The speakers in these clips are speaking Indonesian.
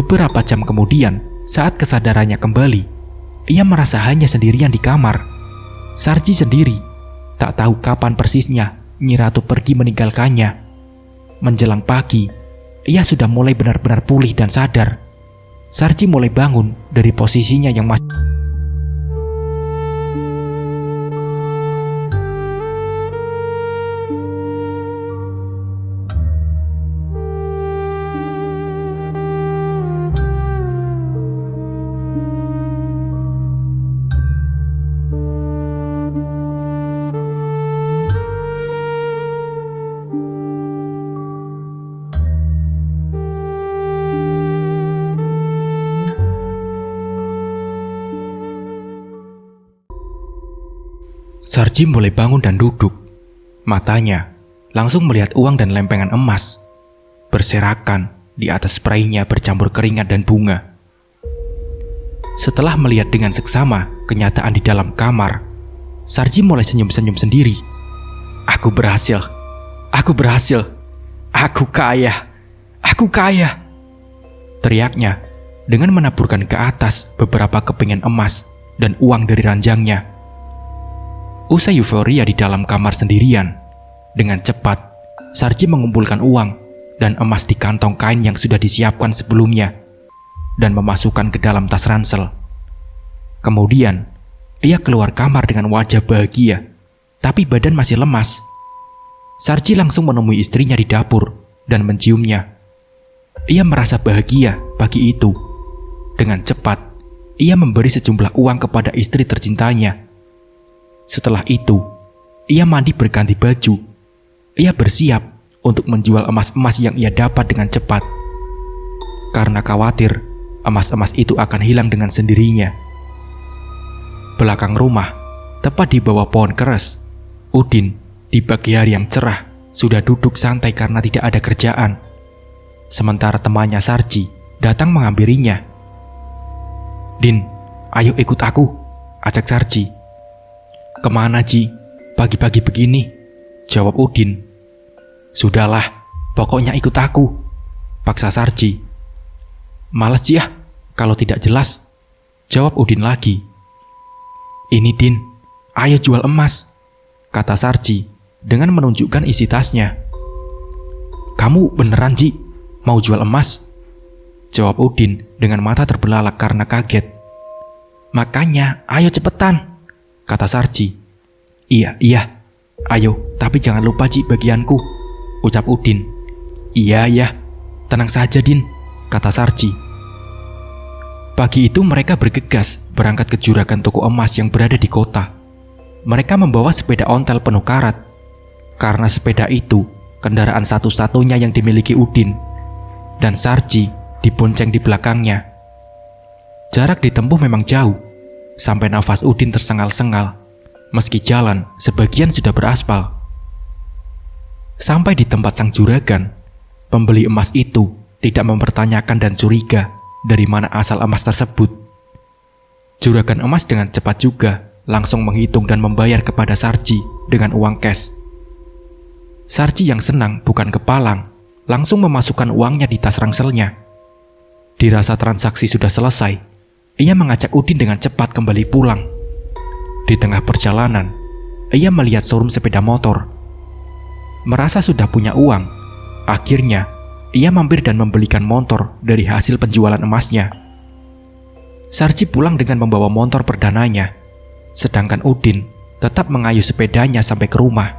Beberapa jam kemudian, saat kesadarannya kembali, ia merasa hanya sendirian di kamar. Sarji sendiri, tak tahu kapan persisnya Nyi Ratu pergi meninggalkannya. Menjelang pagi, ia sudah mulai benar-benar pulih dan sadar. Sarji mulai bangun dari posisinya yang masih Sarji mulai bangun dan duduk. Matanya langsung melihat uang dan lempengan emas berserakan di atas spraynya bercampur keringat dan bunga. Setelah melihat dengan seksama kenyataan di dalam kamar, Sarji mulai senyum-senyum sendiri. Aku berhasil. Aku berhasil. Aku kaya. Aku kaya. Teriaknya dengan menaburkan ke atas beberapa kepingan emas dan uang dari ranjangnya. Usai euforia di dalam kamar sendirian, dengan cepat Sarji mengumpulkan uang dan emas di kantong kain yang sudah disiapkan sebelumnya dan memasukkan ke dalam tas ransel. Kemudian, ia keluar kamar dengan wajah bahagia, tapi badan masih lemas. Sarji langsung menemui istrinya di dapur dan menciumnya. Ia merasa bahagia pagi itu. Dengan cepat, ia memberi sejumlah uang kepada istri tercintanya. Setelah itu, ia mandi berganti baju. Ia bersiap untuk menjual emas-emas yang ia dapat dengan cepat. Karena khawatir emas-emas itu akan hilang dengan sendirinya. Belakang rumah, tepat di bawah pohon keres, Udin di pagi hari yang cerah sudah duduk santai karena tidak ada kerjaan. Sementara temannya Sarji datang menghampirinya. "Din, ayo ikut aku," ajak Sarji. "Kemana, Ji? Pagi-pagi begini?" jawab Udin. "Sudahlah, pokoknya ikut aku," paksa Sarji. "Males, Ji ya, kalau tidak jelas," jawab Udin lagi. "Ini Din, ayo jual emas," kata Sarji dengan menunjukkan isi tasnya. "Kamu beneran, Ji, mau jual emas?" jawab Udin dengan mata terbelalak karena kaget. "Makanya, ayo cepetan," kata Sarji. Iya, ayo, tapi jangan lupa Ji bagianku," ucap Udin. Iya, tenang saja Din," kata Sarji. Pagi itu mereka bergegas berangkat ke juragan toko emas yang berada di kota. Mereka membawa sepeda ontel penuh karat. Karena sepeda itu kendaraan satu-satunya yang dimiliki Udin, dan Sarji dibonceng di belakangnya. Jarak ditempuh memang jauh, sampai nafas Udin tersengal-sengal. Meski jalan sebagian sudah beraspal. Sampai di tempat sang juragan, pembeli emas itu tidak mempertanyakan dan curiga dari mana asal emas tersebut. Juragan emas dengan cepat juga langsung menghitung dan membayar kepada Sarji dengan uang cash. Sarji yang senang bukan kepalang, langsung memasukkan uangnya di tas rangselnya. Dirasa transaksi sudah selesai, ia mengajak Udin dengan cepat kembali pulang. Di tengah perjalanan, ia melihat showroom sepeda motor. Merasa sudah punya uang, akhirnya ia mampir dan membelikan motor dari hasil penjualan emasnya. Sarji pulang dengan membawa motor perdananya, sedangkan Udin tetap mengayuh sepedanya sampai ke rumah.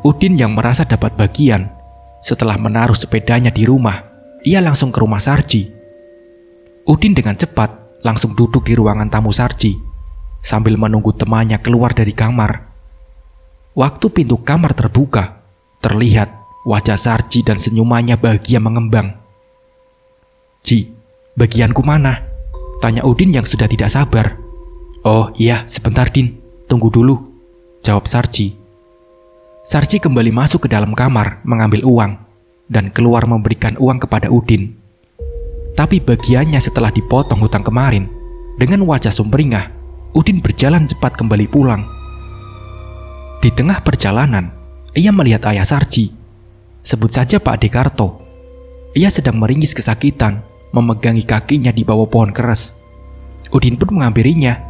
Udin yang merasa dapat bagian, setelah menaruh sepedanya di rumah, ia langsung ke rumah Sarji. Udin dengan cepat langsung duduk di ruangan tamu Sarji, sambil menunggu temannya keluar dari kamar. Waktu pintu kamar terbuka, terlihat wajah Sarji dan senyumannya bahagia mengembang. "Ji, bagianku mana?" tanya Udin yang sudah tidak sabar. "Oh iya, sebentar Din, tunggu dulu," jawab Sarji. Sarji kembali masuk ke dalam kamar mengambil uang dan keluar memberikan uang kepada Udin. Tapi bagiannya setelah dipotong hutang kemarin, dengan wajah sumringah, Udin berjalan cepat kembali pulang. Di tengah perjalanan, ia melihat ayah Sarji. Sebut saja Pak Dekarto. Ia sedang meringis kesakitan, memegangi kakinya di bawah pohon keres. Udin pun menghampirinya.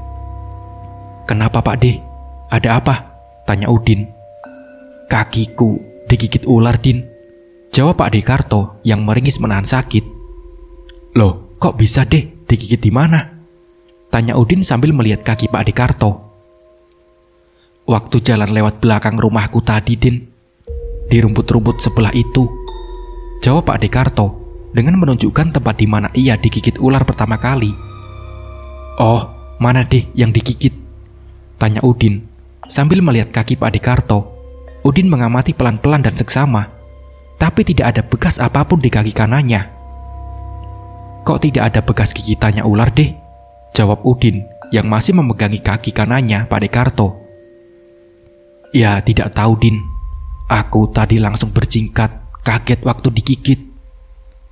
"Kenapa Pak De? Ada apa?" tanya Udin. "Kakiku digigit ular, Din," jawab Pak Dekarto yang meringis menahan sakit. "Loh, kok bisa deh? Digigit di mana?" tanya Udin sambil melihat kaki Pak Dekarto. "Waktu jalan lewat belakang rumahku tadi, Din. Di rumput-rumput sebelah itu," jawab Pak Dekarto dengan menunjukkan tempat di mana ia digigit ular pertama kali. "Oh, mana deh yang digigit?" tanya Udin sambil melihat kaki Pak Dekarto. Udin mengamati pelan-pelan dan seksama, tapi tidak ada bekas apapun di kaki kanannya. "Kok tidak ada bekas gigitannya ular deh?" jawab Udin yang masih memegangi kaki kanannya Pak Dekarto. "Ya tidak tahu, Din. Aku tadi langsung berjingkat, kaget waktu digigit.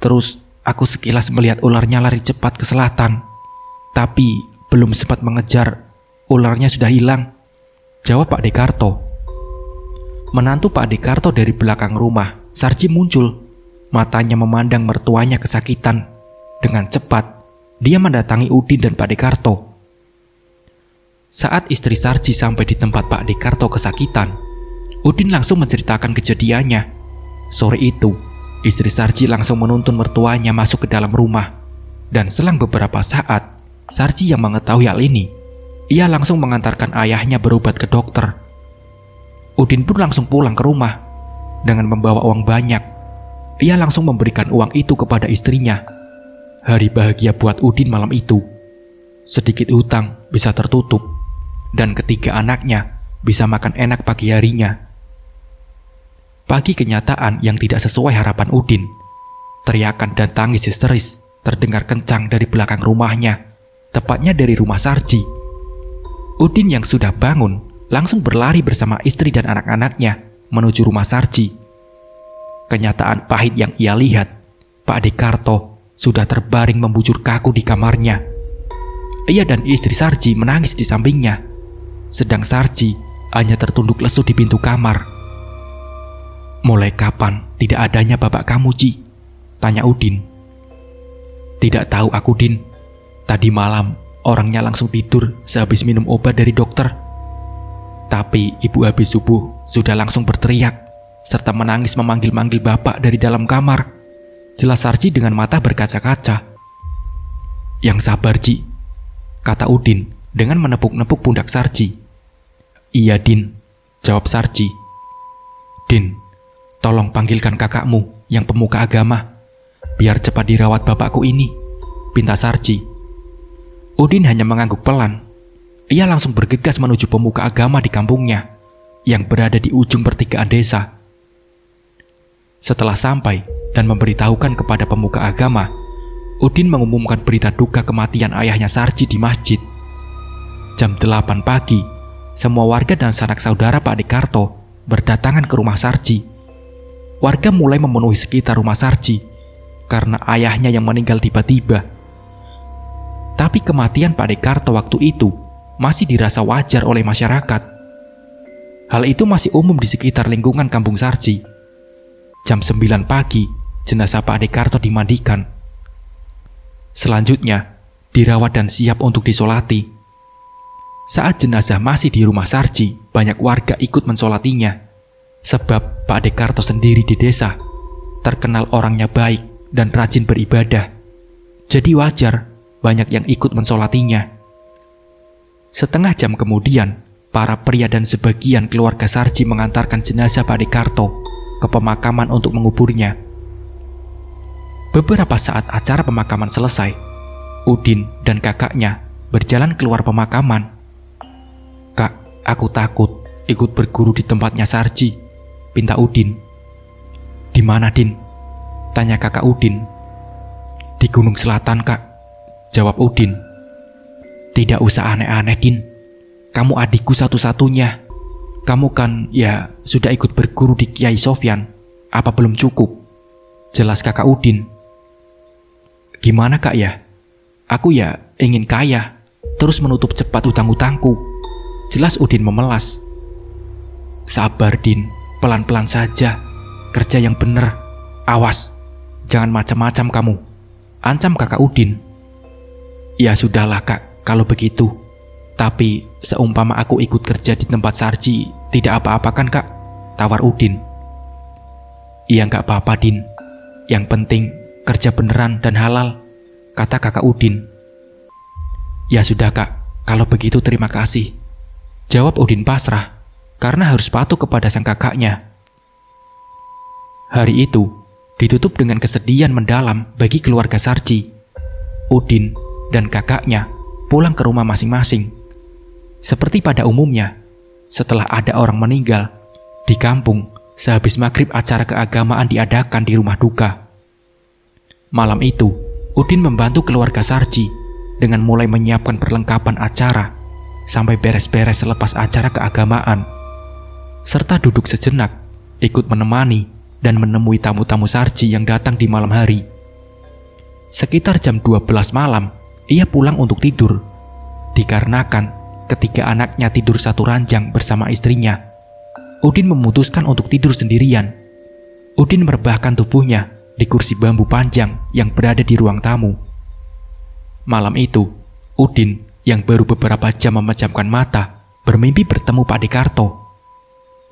Terus aku sekilas melihat ularnya lari cepat ke selatan. Tapi belum sempat mengejar, ularnya sudah hilang," jawab Pak Dekarto. Menantu Pak Dekarto dari belakang rumah, Sarji, muncul. Matanya memandang mertuanya kesakitan. Dengan cepat, dia mendatangi Udin dan Pak Dekarto. Saat istri Sarji sampai di tempat Pak Dekarto kesakitan, Udin langsung menceritakan kejadiannya. Sore itu, istri Sarji langsung menuntun mertuanya masuk ke dalam rumah. Dan selang beberapa saat, Sarji yang mengetahui hal ini, ia langsung mengantarkan ayahnya berobat ke dokter. Udin pun langsung pulang ke rumah dengan membawa uang banyak. Ia langsung memberikan uang itu kepada istrinya. Hari bahagia buat Udin malam itu. Sedikit hutang bisa tertutup, dan ketiga anaknya bisa makan enak pagi harinya. Pagi kenyataan yang tidak sesuai harapan Udin. Teriakan dan tangis histeris terdengar kencang dari belakang rumahnya, tepatnya dari rumah Sarji. Udin yang sudah bangun langsung berlari bersama istri dan anak-anaknya menuju rumah Sarji. Kenyataan pahit yang ia lihat, Pak Dekarto sudah terbaring membujur kaku di kamarnya. Ia dan istri Sarji menangis di sampingnya, sedang Sarji hanya tertunduk lesu di pintu kamar. "Mulai kapan tidak adanya bapak kamu, Ci?" tanya Udin. "Tidak tahu aku, Din. Tadi malam orangnya langsung tidur sehabis minum obat dari dokter. Tapi ibu habis subuh sudah langsung berteriak serta menangis memanggil-manggil bapak dari dalam kamar," jelas Sarji dengan mata berkaca-kaca. "Yang sabar, Ci," kata Udin dengan menepuk-nepuk pundak Sarji. "Iya, Din," jawab Sarji. "Din, tolong panggilkan kakakmu yang pemuka agama, biar cepat dirawat bapakku ini," pinta Sarji. Udin hanya mengangguk pelan. Ia langsung bergegas menuju pemuka agama di kampungnya yang berada di ujung pertigaan desa. Setelah sampai dan memberitahukan kepada pemuka agama, Udin mengumumkan berita duka kematian ayahnya Sarji di masjid. Jam 8 pagi, semua warga dan sanak saudara Pak Dekarto berdatangan ke rumah Sarji. Warga mulai memenuhi sekitar rumah Sarji karena ayahnya yang meninggal tiba-tiba. Tapi kematian Pak Dekarto waktu itu masih dirasa wajar oleh masyarakat. Hal itu masih umum di sekitar lingkungan kampung Sarji. Jam 9 pagi, jenazah Pak Dekarto dimandikan. Selanjutnya, dirawat dan siap untuk disolati. Saat jenazah masih di rumah Sarji, banyak warga ikut mensolatinya. Sebab Pak Dekarto sendiri di desa terkenal orangnya baik dan rajin beribadah. Jadi wajar banyak yang ikut mensolatinya. Setengah jam kemudian, para pria dan sebagian keluarga Sarji mengantarkan jenazah Pak Dekarto ke pemakaman untuk menguburnya. Beberapa saat acara pemakaman selesai, Udin dan kakaknya berjalan keluar pemakaman. "Kak, aku takut ikut berguru di tempatnya Sarji," pinta Udin. "Di mana, Din?" tanya kakak Udin. "Di Gunung Selatan, Kak," jawab Udin. "Tidak usah aneh-aneh, Din. Kamu adikku satu-satunya. Kamu kan ya sudah ikut berguru di Kiai Sofyan. Apa belum cukup?" jelas kakak Udin. "Gimana, Kak, ya? Aku ya ingin kaya, terus menutup cepat utang-utangku," jelas Udin memelas. "Sabar, Din. Pelan-pelan saja. Kerja yang bener. Awas, jangan macam-macam kamu. ancam kakak Udin. "Ya sudahlah kak, kalau begitu. Tapi seumpama aku ikut kerja di tempat Sarji, tidak apa-apa kan kak?" tawar Udin. "Iya nggak apa-apa Din. Yang penting kerja beneran dan halal," kata kakak Udin. "Ya sudah kak, kalau begitu terima kasih," jawab Udin pasrah karena harus patuh kepada sang kakaknya. Hari itu ditutup dengan kesedihan mendalam bagi keluarga Sarji. Udin dan kakaknya pulang ke rumah masing-masing. Seperti pada umumnya, setelah ada orang meninggal, di kampung sehabis maghrib acara keagamaan diadakan di rumah duka. Malam itu, Udin membantu keluarga Sarji dengan mulai menyiapkan perlengkapan acara sampai beres-beres selepas acara keagamaan, serta duduk sejenak ikut menemani dan menemui tamu-tamu Sarji yang datang di malam hari. Sekitar jam 12 malam, ia pulang untuk tidur, dikarenakan ketika anaknya tidur satu ranjang bersama istrinya, Udin memutuskan untuk tidur sendirian. Udin merebahkan tubuhnya di kursi bambu panjang yang berada di ruang tamu. Malam itu, Udin yang baru beberapa jam memejamkan mata bermimpi bertemu Pak Dekarto.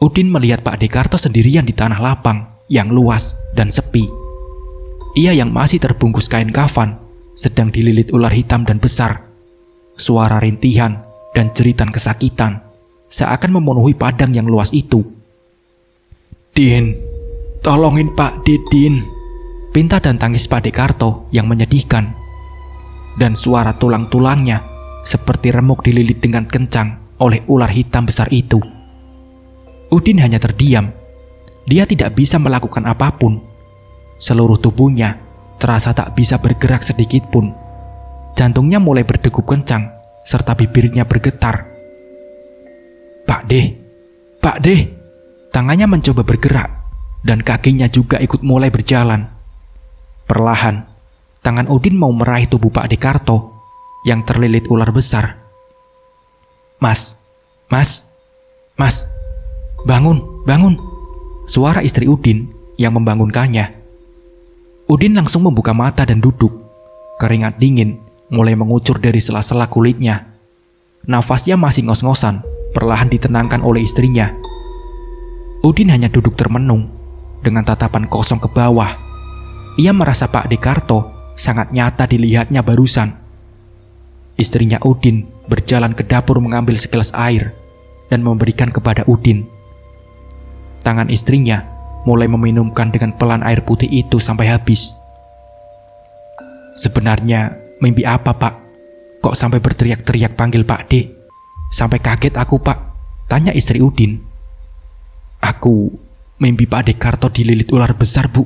Udin melihat Pak Dekarto sendirian di tanah lapang yang luas dan sepi. Ia yang masih terbungkus kain kafan sedang dililit ular hitam dan besar. Suara rintihan dan jeritan kesakitan seakan memenuhi padang yang luas itu. "Din, tolongin Pak Didin," pinta dan tangis Pak Dekarto yang menyedihkan. Dan suara tulang-tulangnya seperti remuk dililit dengan kencang oleh ular hitam besar itu. Udin hanya terdiam. Dia tidak bisa melakukan apapun. Seluruh tubuhnya terasa tak bisa bergerak sedikit pun. Jantungnya mulai berdegup kencang, serta bibirnya bergetar. "Pak De, Pak De!" Tangannya mencoba bergerak, dan kakinya juga ikut mulai berjalan. Perlahan, tangan Udin mau meraih tubuh Pak Dekarto yang terlilit ular besar. Mas, bangun, bangun!" Suara istri Udin yang membangunkannya. Udin langsung membuka mata dan duduk. Keringat dingin mulai mengucur dari sela-sela kulitnya. Nafasnya masih ngos-ngosan, perlahan ditenangkan oleh istrinya. Udin hanya duduk termenung, dengan tatapan kosong ke bawah. Ia merasa Pak Dekarto sangat nyata dilihatnya barusan. Istrinya Udin berjalan ke dapur mengambil segelas air dan memberikan kepada Udin. Tangan istrinya mulai meminumkan dengan pelan air putih itu sampai habis. "Sebenarnya mimpi apa Pak? Kok sampai berteriak-teriak panggil Pak D? Sampai kaget aku Pak," tanya istri Udin. "Aku mimpi Pak Dekarto dililit ular besar Bu,"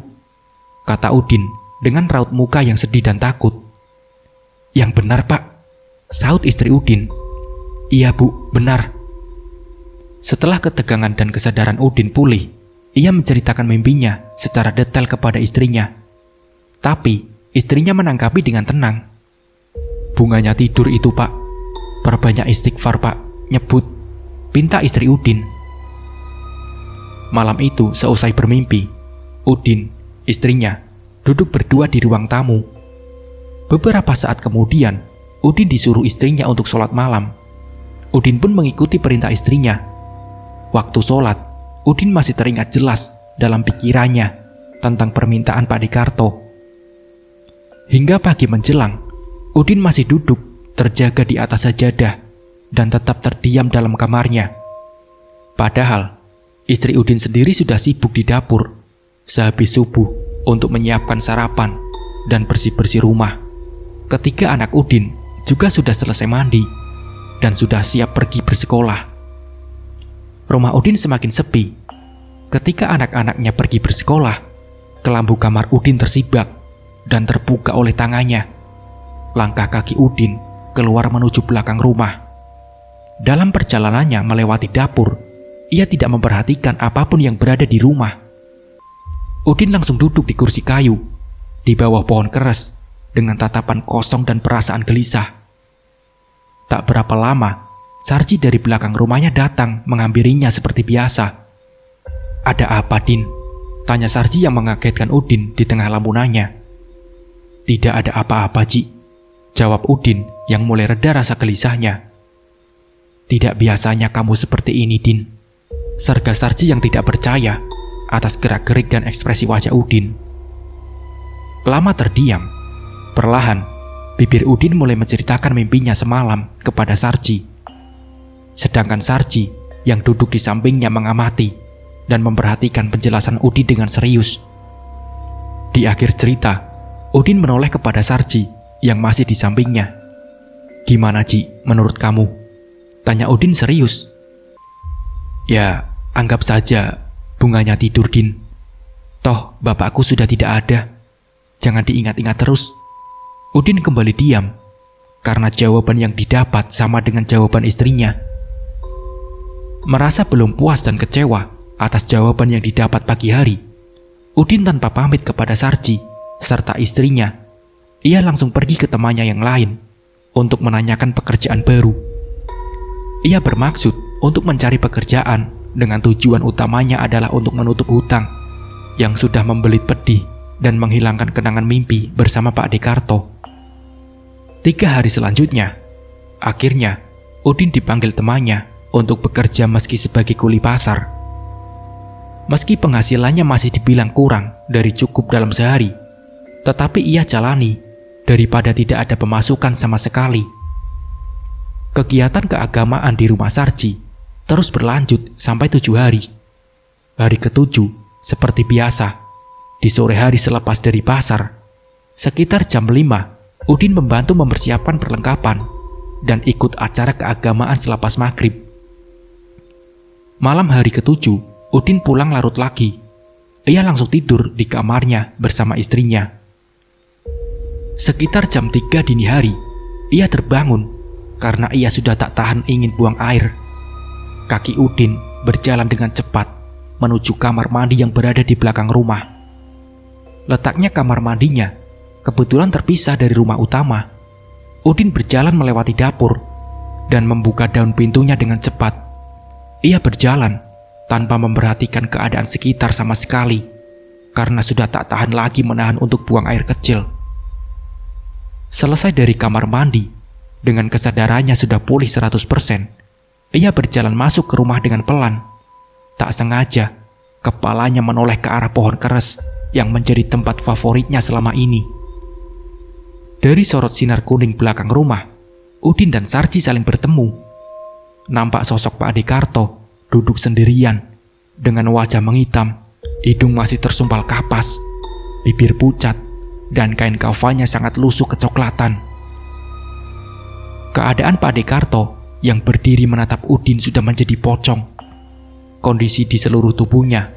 kata Udin dengan raut muka yang sedih dan takut. "Yang benar Pak," saut istri Udin. "Iya Bu, benar." Setelah ketegangan dan kesadaran Udin pulih, ia menceritakan mimpinya secara detail kepada istrinya. Tapi istrinya menanggapi dengan tenang. "Bunganya tidur itu Pak. Perbanyak istighfar Pak, nyebut," pinta istri Udin. Malam itu seusai bermimpi, Udin, istrinya, duduk berdua di ruang tamu. Beberapa saat kemudian, Udin disuruh istrinya untuk sholat malam. Udin pun mengikuti perintah istrinya. Waktu sholat, Udin masih teringat jelas dalam pikirannya tentang permintaan Pak Dekarto. Hingga pagi menjelang, Udin masih duduk terjaga di atas sajadah dan tetap terdiam dalam kamarnya. Padahal, istri Udin sendiri sudah sibuk di dapur sehabis subuh untuk menyiapkan sarapan dan bersih-bersih rumah. Ketika anak Udin juga sudah selesai mandi dan sudah siap pergi bersekolah. Rumah Udin semakin sepi. Ketika anak-anaknya pergi bersekolah, kelambu kamar Udin tersibak dan terbuka oleh tangannya. Langkah kaki Udin keluar menuju belakang rumah. Dalam perjalanannya melewati dapur, ia tidak memperhatikan apapun yang berada di rumah. Udin langsung duduk di kursi kayu di bawah pohon keres dengan tatapan kosong dan perasaan gelisah. Tak berapa lama, Sarji dari belakang rumahnya datang menghampirinya seperti biasa. "Ada apa, Din?" tanya Sarji yang mengagetkan Udin di tengah lamunannya. Tidak ada apa-apa, Ji, jawab Udin yang mulai reda rasa gelisahnya. Tidak biasanya kamu seperti ini, Din, serga Sarji yang tidak percaya atas gerak-gerik dan ekspresi wajah Udin. Lama terdiam, perlahan bibir Udin mulai menceritakan mimpinya semalam kepada Sarji. Sedangkan Sarji yang duduk di sampingnya mengamati dan memperhatikan penjelasan Udin dengan serius. Di akhir cerita, Udin menoleh kepada Sarji yang masih di sampingnya. Gimana, Ji, menurut kamu? Tanya Udin serius. Ya, anggap saja bunganya tidur, Din. Toh, bapakku sudah tidak ada. Jangan diingat-ingat terus. Udin kembali diam, karena jawaban yang didapat sama dengan jawaban istrinya. Merasa belum puas dan kecewa atas jawaban yang didapat pagi hari, Udin tanpa pamit kepada Sarji serta istrinya, ia langsung pergi ke temannya yang lain untuk menanyakan pekerjaan baru. Ia bermaksud untuk mencari pekerjaan dengan tujuan utamanya adalah untuk menutup hutang yang sudah membelit pedih dan menghilangkan kenangan mimpi bersama Pak Dekarto. 3 hari selanjutnya, akhirnya Udin dipanggil temannya untuk bekerja meski sebagai kuli pasar. Meski penghasilannya masih dibilang kurang dari cukup dalam sehari, tetapi ia jalani daripada tidak ada pemasukan sama sekali. Kegiatan keagamaan di rumah Sarji terus berlanjut sampai 7 hari. Hari ke-7, seperti biasa, di sore hari selepas dari pasar, sekitar jam 5, Udin membantu mempersiapkan perlengkapan dan ikut acara keagamaan selepas maghrib. Malam hari ke-7, Udin pulang larut lagi. Ia langsung tidur di kamarnya bersama istrinya. Sekitar jam 3 dini hari, ia terbangun karena ia sudah tak tahan ingin buang air. Kaki Udin berjalan dengan cepat menuju kamar mandi yang berada di belakang rumah. Letaknya kamar mandinya kebetulan terpisah dari rumah utama. Udin berjalan melewati dapur dan membuka daun pintunya dengan cepat. Ia berjalan tanpa memperhatikan keadaan sekitar sama sekali karena sudah tak tahan lagi menahan untuk buang air kecil. Selesai dari kamar mandi, dengan kesadarannya sudah pulih 100%, ia berjalan masuk ke rumah dengan pelan. Tak sengaja, kepalanya menoleh ke arah pohon keres yang menjadi tempat favoritnya selama ini. Dari sorot sinar kuning belakang rumah, Udin dan Sarji saling bertemu. Nampak sosok Pak Dekarto duduk sendirian dengan wajah menghitam, hidung masih tersumpal kapas, bibir pucat, dan kain kafanya sangat lusuh kecoklatan. Keadaan Pak Dekarto yang berdiri menatap Udin sudah menjadi pocong. Kondisi di seluruh tubuhnya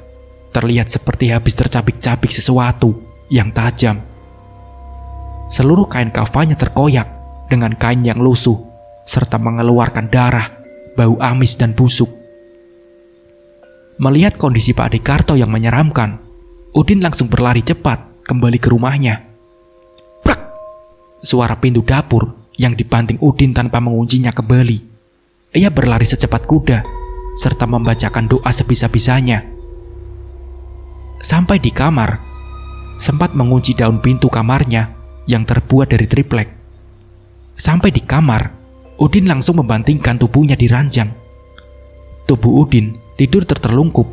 terlihat seperti habis tercabik-cabik sesuatu yang tajam. Seluruh kain kafanya terkoyak dengan kain yang lusuh serta mengeluarkan darah, bau amis dan busuk. Melihat kondisi Pak Dekarto yang menyeramkan, Udin langsung berlari cepat kembali ke rumahnya. Prak! Suara pintu dapur yang dibanting Udin tanpa menguncinya kembali. Ia berlari secepat kuda serta membacakan doa sebisa-bisanya. Sampai di kamar, sempat mengunci daun pintu kamarnya yang terbuat dari triplek. Sampai di kamar, Udin langsung membantingkan tubuhnya di ranjang. Tubuh Udin tidur tertelungkup,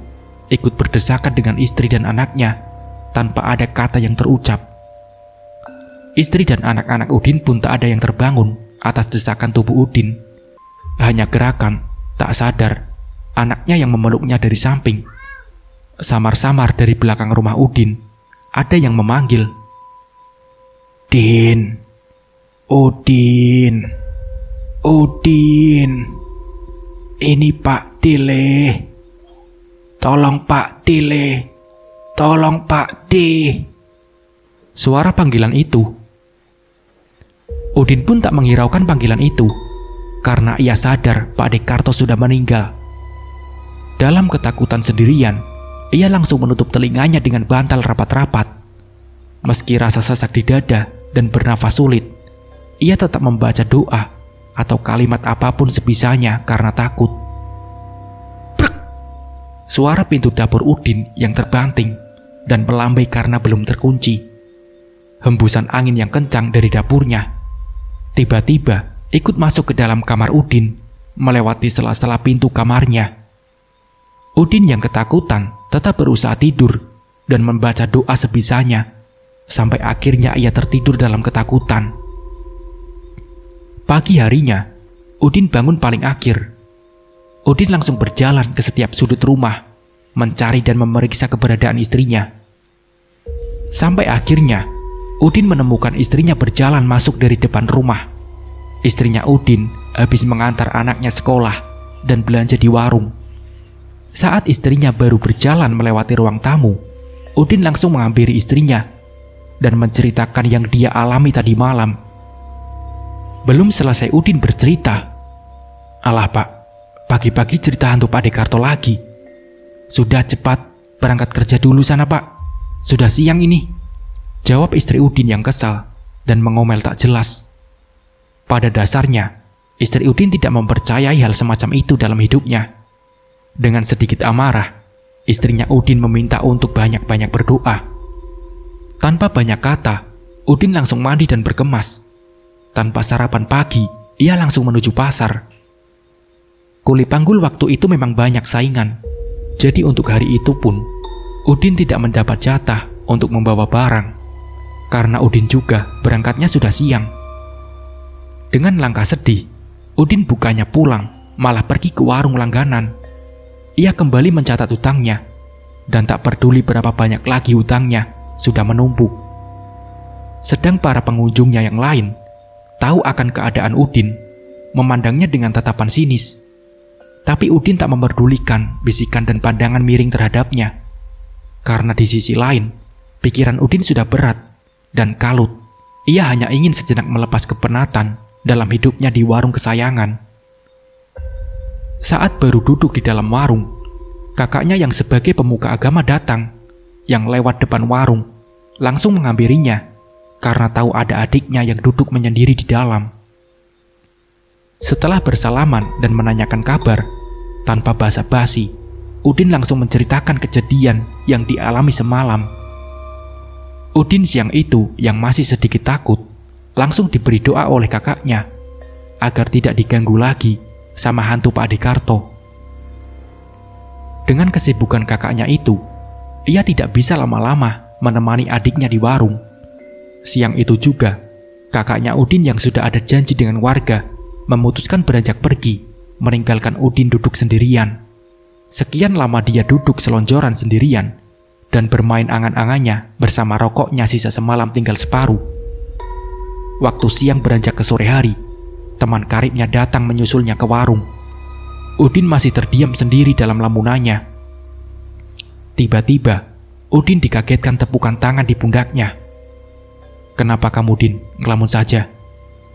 ikut berdesakan dengan istri dan anaknya tanpa ada kata yang terucap. Istri dan anak-anak Udin pun tak ada yang terbangun atas desakan tubuh Udin. Hanya gerakan, tak sadar, anaknya yang memeluknya dari samping. Samar-samar dari belakang rumah Udin, ada yang memanggil, "Din, Udin, Udin, ini Pak Dile, tolong Pak Dile, tolong Pak D." Suara panggilan itu. Udin pun tak menghiraukan panggilan itu, karena ia sadar Pak Dekarto sudah meninggal. Dalam ketakutan sendirian, ia langsung menutup telinganya dengan bantal rapat-rapat. Meski rasa sesak di dada dan bernafas sulit, ia tetap membaca doa atau kalimat apapun sebisanya karena takut. Brek! Suara pintu dapur Udin yang terbanting dan melambai karena belum terkunci. hembusan angin yang kencang dari dapurnya tiba-tiba ikut masuk ke dalam kamar Udin, melewati sela-sela pintu kamarnya. Udin yang ketakutan tetap berusaha tidur dan membaca doa sebisanya, sampai akhirnya ia tertidur dalam ketakutan. Pagi harinya, Udin bangun paling akhir. Udin langsung berjalan ke setiap sudut rumah, mencari dan memeriksa keberadaan istrinya. Sampai akhirnya, Udin menemukan istrinya berjalan masuk dari depan rumah. Istrinya Udin habis mengantar anaknya sekolah dan belanja di warung. Saat istrinya baru berjalan melewati ruang tamu, Udin langsung menghampiri istrinya dan menceritakan yang dia alami tadi malam. Belum selesai Udin bercerita, "Alah Pak, pagi-pagi cerita hantu Pak Dekarto lagi. Sudah cepat berangkat kerja dulu sana Pak, sudah siang ini," jawab istri Udin yang kesal dan mengomel tak jelas. Pada dasarnya, istri Udin tidak mempercayai hal semacam itu dalam hidupnya. Dengan sedikit amarah, istrinya Udin meminta untuk banyak-banyak berdoa. Tanpa banyak kata, Udin langsung mandi dan berkemas. Tanpa sarapan pagi, ia langsung menuju pasar. Kuli panggul waktu itu memang banyak saingan. Jadi untuk hari itu pun, Udin tidak mendapat jatah untuk membawa barang. Karena Udin juga berangkatnya sudah siang. Dengan langkah sedih, Udin bukannya pulang, malah pergi ke warung langganan. Ia kembali mencatat hutangnya, dan tak peduli berapa banyak lagi hutangnya, sudah menumpuk. Sedang para pengunjungnya yang lain tahu akan keadaan Udin, memandangnya dengan tatapan sinis. Tapi Udin tak memperdulikan bisikan dan pandangan miring terhadapnya. Karena di sisi lain, pikiran Udin sudah berat dan kalut. Ia hanya ingin sejenak melepas kepenatan dalam hidupnya di warung kesayangan. Saat baru duduk di dalam warung, kakaknya yang sebagai pemuka agama datang, yang lewat depan warung, langsung menghampirinya karena tahu ada adiknya yang duduk menyendiri di dalam. Setelah bersalaman dan menanyakan kabar, tanpa basa-basi, Udin langsung menceritakan kejadian yang dialami semalam. Udin siang itu yang masih sedikit takut, langsung diberi doa oleh kakaknya agar tidak diganggu lagi sama hantu Pak Dekarto. Dengan kesibukan kakaknya itu, ia tidak bisa lama-lama menemani adiknya di warung. Siang itu juga, kakaknya Udin yang sudah ada janji dengan warga memutuskan beranjak pergi, meninggalkan Udin duduk sendirian. Sekian lama dia duduk selonjoran sendirian dan bermain angan-angannya bersama rokoknya sisa semalam tinggal separuh. Waktu siang beranjak ke sore hari, teman karibnya datang menyusulnya ke warung. Udin masih terdiam sendiri dalam lamunannya. Tiba-tiba, Udin dikagetkan tepukan tangan di pundaknya. "Kenapa kamu, Din? Ngelamun saja?"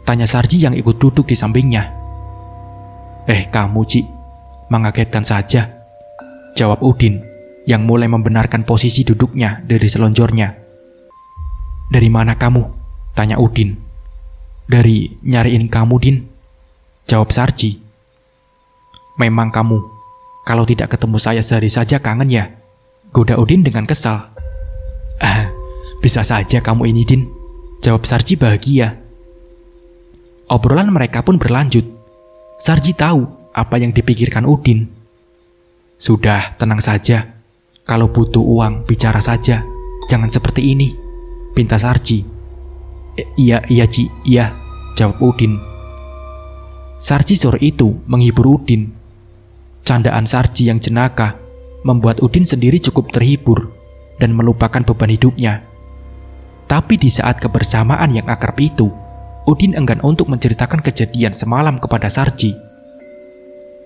tanya Sarji yang ikut duduk di sampingnya. Kamu, Ci, mengagetkan saja," jawab Udin yang mulai membenarkan posisi duduknya dari selonjornya. "Dari mana kamu?" tanya Udin. "Dari nyariin kamu, Din," jawab Sarji. "Memang kamu, kalau tidak ketemu saya sehari saja kangen ya?" goda Udin dengan kesal. Bisa saja kamu ini, Din," jawab Sarji bahagia. Obrolan mereka pun berlanjut. Sarji tahu apa yang dipikirkan Udin. "Sudah, tenang saja. Kalau butuh uang, bicara saja. Jangan seperti ini," pinta Sarji. Iya, Ci, iya," jawab Udin. Sarji sore itu menghibur Udin. Candaan Sarji yang jenaka membuat Udin sendiri cukup terhibur dan melupakan beban hidupnya. Tapi di saat kebersamaan yang akrab itu, Udin enggan untuk menceritakan kejadian semalam kepada Sarji.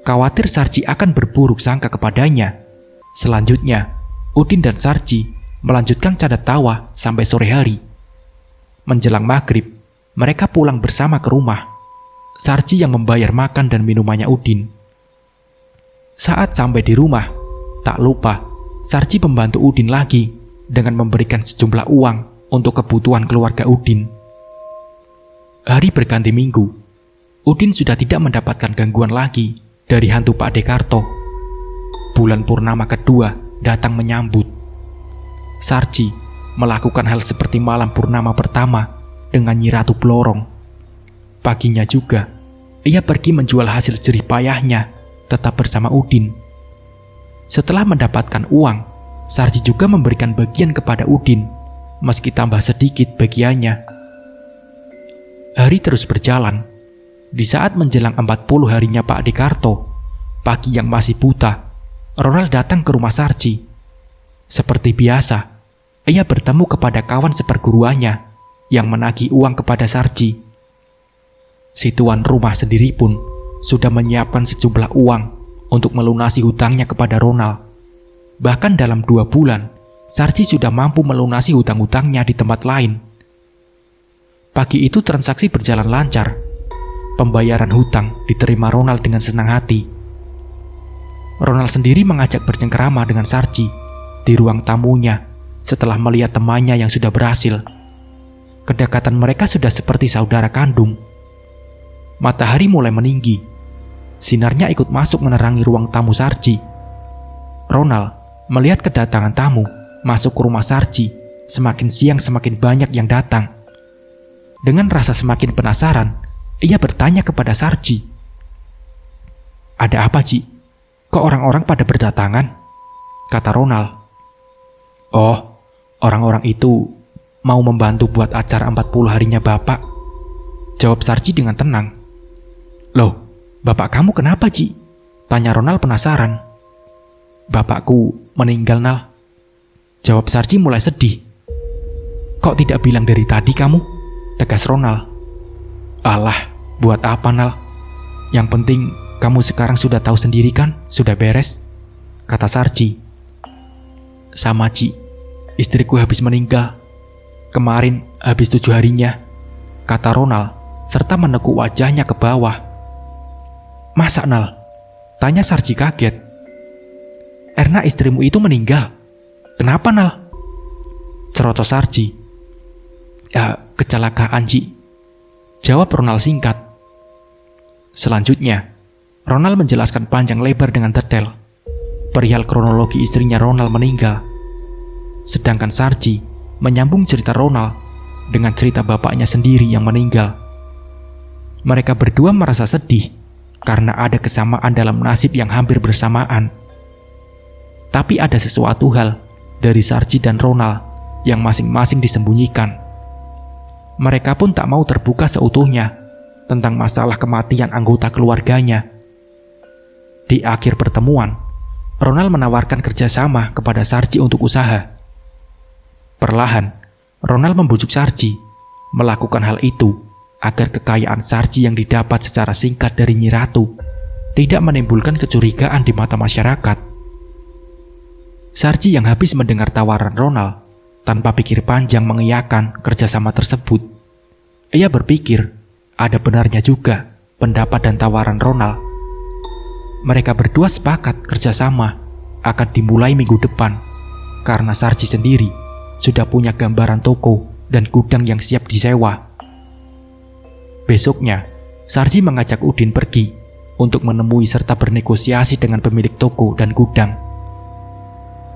Khawatir Sarji akan berburuk sangka kepadanya. Selanjutnya, Udin dan Sarji melanjutkan canda tawa sampai sore hari. Menjelang maghrib, mereka pulang bersama ke rumah. Sarji yang membayar makan dan minumannya Udin. Saat sampai di rumah, tak lupa Sarji membantu Udin lagi dengan memberikan sejumlah uang untuk kebutuhan keluarga Udin. Hari berganti minggu, Udin sudah tidak mendapatkan gangguan lagi dari hantu Pak Dekarto. Bulan purnama kedua datang menyambut. Sarji melakukan hal seperti malam purnama pertama dengan Nyi Ratu Blorong. Paginya juga, ia pergi menjual hasil jerih payahnya tetap bersama Udin. Setelah mendapatkan uang, Sarji juga memberikan bagian kepada Udin, meski tambah sedikit bagiannya. Hari terus berjalan. Di saat menjelang 40 harinya Pak Dekarto, pagi yang masih buta, Ronald datang ke rumah Sarji. Seperti biasa, ia bertemu kepada kawan seperguruannya yang menagih uang kepada Sarji. Si tuan rumah sendiri pun sudah menyiapkan sejumlah uang untuk melunasi hutangnya kepada Ronald. Bahkan dalam 2 bulan, Sarji sudah mampu melunasi hutang-hutangnya di tempat lain. Pagi itu transaksi berjalan lancar. Pembayaran hutang diterima Ronald dengan senang hati. Ronald sendiri mengajak bercengkerama dengan Sarji di ruang tamunya setelah melihat temannya yang sudah berhasil. Kedekatan mereka sudah seperti saudara kandung. Matahari mulai meninggi. Sinarnya ikut masuk menerangi ruang tamu Sarji. Ronald melihat kedatangan tamu masuk ke rumah Sarji. Semakin siang semakin banyak yang datang. Dengan rasa semakin penasaran, ia bertanya kepada Sarji. "Ada apa, Ci? Kok orang-orang pada berdatangan?" kata Ronald. "Oh, orang-orang itu mau membantu buat acara 40 harinya Bapak," jawab Sarji dengan tenang. "Loh, Bapak kamu kenapa, Ci?" tanya Ronald penasaran. "Bapakku meninggal, Nal," jawab Sarji mulai sedih. "Kok tidak bilang dari tadi kamu?" tegas Ronald. "Alah, buat apa, Nal? Yang penting kamu sekarang sudah tahu sendiri kan, sudah beres," kata Sarji. "Sama, Ci. Istriku habis meninggal. Kemarin habis 7 harinya," kata Ronald serta menekuk wajahnya ke bawah. "Masa, Nal?" tanya Sarji kaget. "Erna istrimu itu meninggal. Kenapa, Nal?" Cerocos Sarji. "Ya, kecelakaan, Ci," jawab Ronald singkat. Selanjutnya, Ronald menjelaskan panjang lebar dengan detail perihal kronologi istrinya Ronald meninggal. Sedangkan Sarji menyambung cerita Ronald dengan cerita bapaknya sendiri yang meninggal. Mereka berdua merasa sedih karena ada kesamaan dalam nasib yang hampir bersamaan. Tapi ada sesuatu hal dari Sarji dan Ronald yang masing-masing disembunyikan. Mereka pun tak mau terbuka seutuhnya tentang masalah kematian anggota keluarganya. Di akhir pertemuan, Ronald menawarkan kerjasama kepada Sarji untuk usaha. Perlahan, Ronald membujuk Sarji melakukan hal itu agar kekayaan Sarji yang didapat secara singkat dari Nyi Ratu tidak menimbulkan kecurigaan di mata masyarakat. Sarji yang habis mendengar tawaran Ronald tanpa pikir panjang mengiyakan kerjasama tersebut. Ia berpikir ada benarnya juga pendapat dan tawaran Ronald. Mereka berdua sepakat kerjasama akan dimulai minggu depan karena Sarji sendiri sudah punya gambaran toko dan gudang yang siap disewa. Besoknya, Sarji mengajak Udin pergi untuk menemui serta bernegosiasi dengan pemilik toko dan gudang.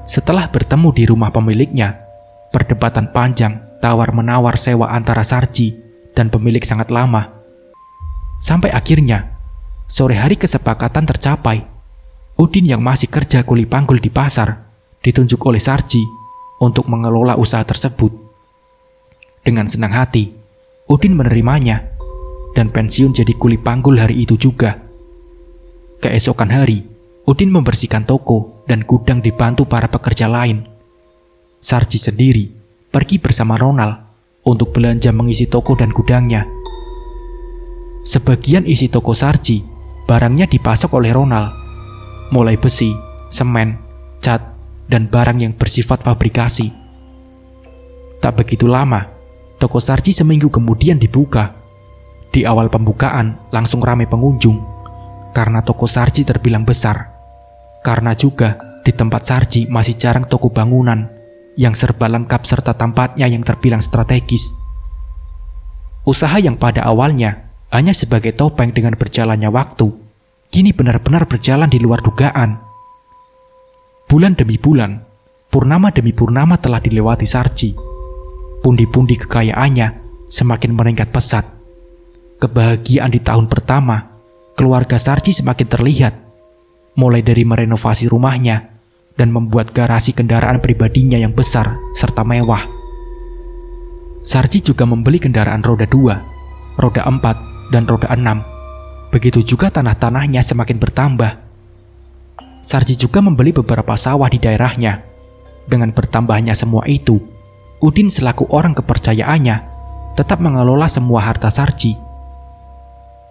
Setelah bertemu di rumah pemiliknya, perdebatan panjang tawar-menawar sewa antara Sarji dan pemilik sangat lama. Sampai akhirnya, sore hari kesepakatan tercapai. Udin yang masih kerja kuli panggul di pasar ditunjuk oleh Sarji untuk mengelola usaha tersebut. Dengan senang hati, Udin menerimanya dan pensiun jadi kuli panggul hari itu juga. Keesokan hari, Udin membersihkan toko dan gudang dibantu para pekerja lain. Sarji sendiri pergi bersama Ronald untuk belanja mengisi toko dan gudangnya. Sebagian isi toko Sarji, barangnya dipasok oleh Ronald, mulai besi, semen, cat, dan barang yang bersifat fabrikasi. Tak begitu lama, toko Sarji seminggu kemudian dibuka. Di awal pembukaan langsung ramai pengunjung, karena toko Sarji terbilang besar. Karena juga di tempat Sarji masih jarang toko bangunan yang serba lengkap serta tempatnya yang terbilang strategis. Usaha yang pada awalnya hanya sebagai topeng dengan berjalannya waktu, kini benar-benar berjalan di luar dugaan. Bulan demi bulan, purnama demi purnama telah dilewati Sarji. pundi-pundi kekayaannya semakin meningkat pesat. Kebahagiaan di tahun pertama, keluarga Sarji semakin terlihat, mulai dari merenovasi rumahnya dan membuat garasi kendaraan pribadinya yang besar serta mewah. Sarji juga membeli kendaraan roda 2, roda 4, dan roda 6. Begitu juga tanah-tanahnya semakin bertambah. Sarji juga membeli beberapa sawah di daerahnya. Dengan bertambahnya semua itu, Udin selaku orang kepercayaannya tetap mengelola semua harta Sarji.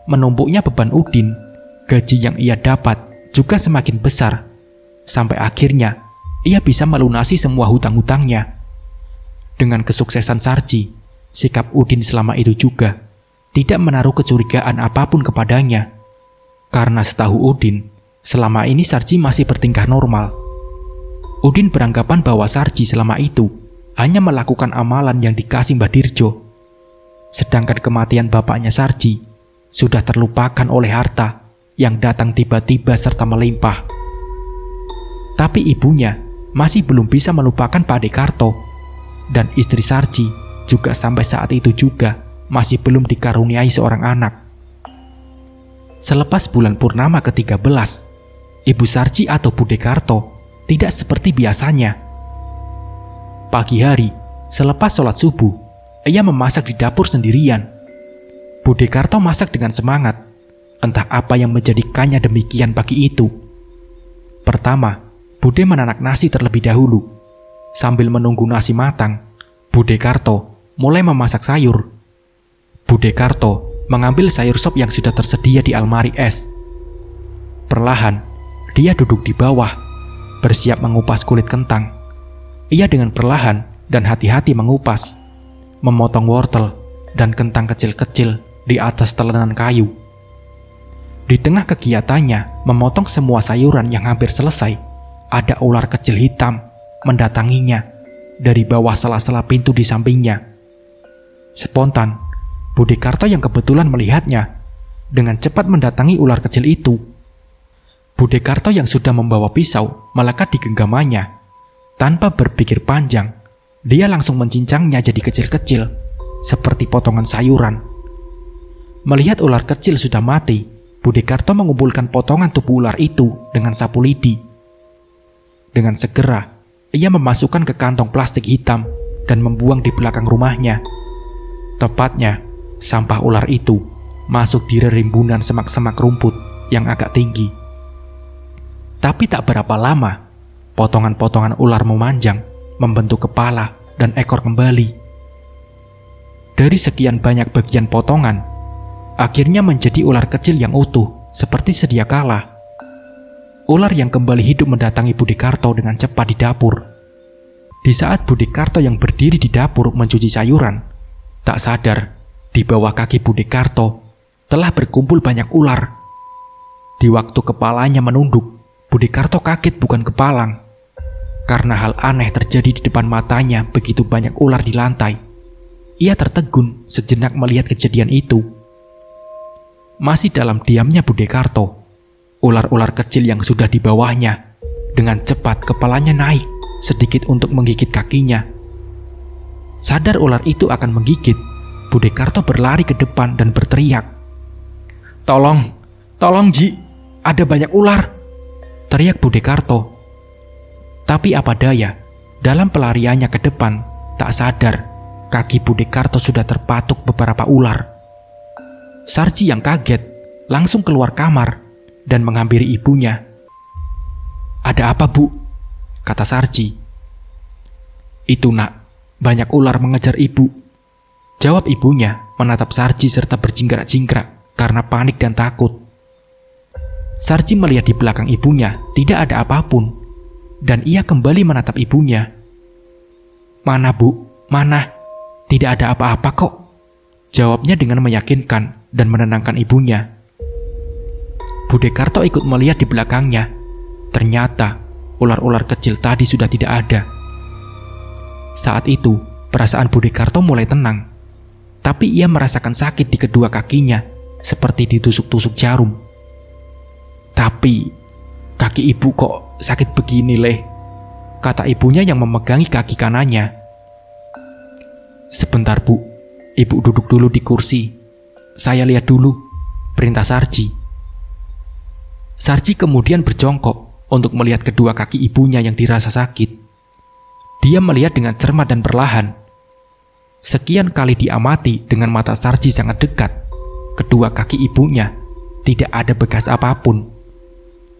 Menumpuknya beban Udin, gaji yang ia dapat juga semakin besar, sampai akhirnya ia bisa melunasi semua hutang-hutangnya. Dengan kesuksesan Sarji, sikap Udin selama itu juga tidak menaruh kecurigaan apapun kepadanya. Karena setahu Udin, selama ini Sarji masih bertingkah normal. Udin beranggapan bahwa Sarji selama itu hanya melakukan amalan yang dikasih Mbah Dirjo. Sedangkan kematian bapaknya Sarji sudah terlupakan oleh harta yang datang tiba-tiba serta melimpah. Tapi ibunya masih belum bisa melupakan Pak Dekarto, dan istri Sarji juga sampai saat itu juga masih belum dikaruniai seorang anak. Selepas bulan purnama ke-13, Ibu Sarji atau Bu Dekarto tidak seperti biasanya. Pagi hari, selepas sholat subuh, ia memasak di dapur sendirian. Bu Dekarto masak dengan semangat, entah apa yang menjadikannya demikian pagi itu. Pertama, Bude menanak nasi terlebih dahulu. Sambil menunggu nasi matang, Bu Dekarto mulai memasak sayur. Bu Dekarto mengambil sayur sop yang sudah tersedia di almari es. Perlahan, dia duduk di bawah, bersiap mengupas kulit kentang. Ia dengan perlahan dan hati-hati mengupas, memotong wortel dan kentang kecil-kecil di atas telenan kayu. Di tengah kegiatannya memotong semua sayuran yang hampir selesai, ada ular kecil hitam mendatanginya dari bawah sela-sela pintu di sampingnya. Spontan, Bu Dekarto yang kebetulan melihatnya dengan cepat mendatangi ular kecil itu. Bu Dekarto yang sudah membawa pisau melekat di genggamannya. Tanpa berpikir panjang, dia langsung mencincangnya jadi kecil-kecil, seperti potongan sayuran. Melihat ular kecil sudah mati, Bu Dekarto mengumpulkan potongan tubuh ular itu dengan sapu lidi. Dengan segera, ia memasukkan ke kantong plastik hitam dan membuang di belakang rumahnya. Tepatnya, sampah ular itu masuk di rimbunan semak-semak rumput yang agak tinggi. Tapi tak berapa lama, potongan-potongan ular memanjang, membentuk kepala dan ekor kembali. Dari sekian banyak bagian potongan, akhirnya menjadi ular kecil yang utuh, seperti sedia kala. Ular yang kembali hidup mendatangi Bu Dekarto dengan cepat di dapur. Di saat Bu Dekarto yang berdiri di dapur mencuci sayuran, tak sadar, di bawah kaki Bu Dekarto telah berkumpul banyak ular. Di waktu kepalanya menunduk, Bu Dekarto kaget bukan kepalang. Karena hal aneh terjadi di depan matanya begitu banyak ular di lantai. Ia tertegun sejenak melihat kejadian itu. Masih dalam diamnya Bu Dekarto, ular-ular kecil yang sudah di bawahnya dengan cepat kepalanya naik sedikit untuk menggigit kakinya. Sadar ular itu akan menggigit, Bu Dekarto berlari ke depan dan berteriak, "Tolong, tolong Ji, ada banyak ular!" teriak Bu Dekarto. Tapi apa daya, dalam pelariannya ke depan, tak sadar kaki Bu Dekarto sudah terpatuk beberapa ular. Sarji yang kaget langsung keluar kamar dan menghampiri ibunya. "Ada apa, Bu?" kata Sarji. "Itu nak, banyak ular mengejar ibu," jawab ibunya menatap Sarji serta berjingkrak-jingkrak karena panik dan takut. Sarji melihat di belakang ibunya tidak ada apapun, dan ia kembali menatap ibunya. "Mana Bu? Mana? Tidak ada apa-apa kok," jawabnya dengan meyakinkan dan menenangkan ibunya. Bu Dekarto ikut melihat di belakangnya. Ternyata ular-ular kecil tadi sudah tidak ada. Saat itu, perasaan Bu Dekarto mulai tenang. Tapi ia merasakan sakit di kedua kakinya, seperti ditusuk-tusuk jarum. "Tapi, kaki ibu kok sakit begini, Leh?" kata ibunya yang memegangi kaki kanannya. "Sebentar Bu, Ibu duduk dulu di kursi. Saya lihat dulu," perintah Sarji. Sarji kemudian berjongkok untuk melihat kedua kaki ibunya yang dirasa sakit. Dia melihat dengan cermat dan perlahan. Sekian kali diamati dengan mata Sarji sangat dekat, kedua kaki ibunya tidak ada bekas apapun.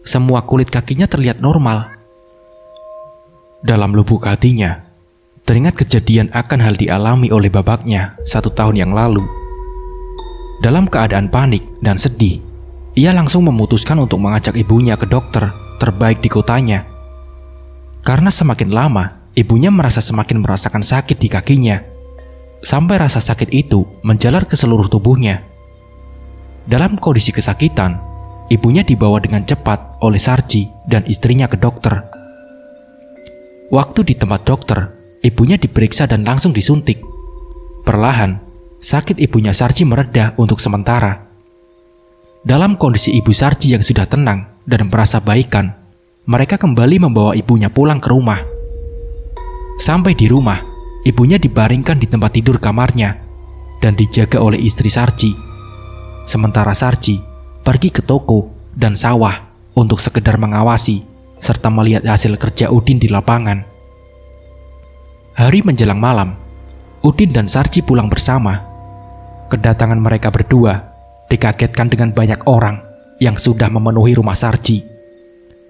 Semua kulit kakinya terlihat normal. Dalam lubuk hatinya, teringat kejadian akan hal dialami oleh babaknya 1 tahun yang lalu. Dalam keadaan panik dan sedih, ia langsung memutuskan untuk mengajak ibunya ke dokter terbaik di kotanya. Karena semakin lama, ibunya merasa semakin merasakan sakit di kakinya, sampai rasa sakit itu menjalar ke seluruh tubuhnya. Dalam kondisi kesakitan, ibunya dibawa dengan cepat oleh Sarji dan istrinya ke dokter. Waktu di tempat dokter, ibunya diperiksa dan langsung disuntik. Perlahan, sakit ibunya Sarji mereda untuk sementara. Dalam kondisi ibu Sarji yang sudah tenang dan merasa baikan, mereka kembali membawa ibunya pulang ke rumah. Sampai di rumah, ibunya dibaringkan di tempat tidur kamarnya dan dijaga oleh istri Sarji. Sementara Sarji pergi ke toko dan sawah untuk sekedar mengawasi serta melihat hasil kerja Udin di lapangan. Hari menjelang malam, Udin dan Sarji pulang bersama. Kedatangan mereka berdua dikagetkan dengan banyak orang yang sudah memenuhi rumah Sarji,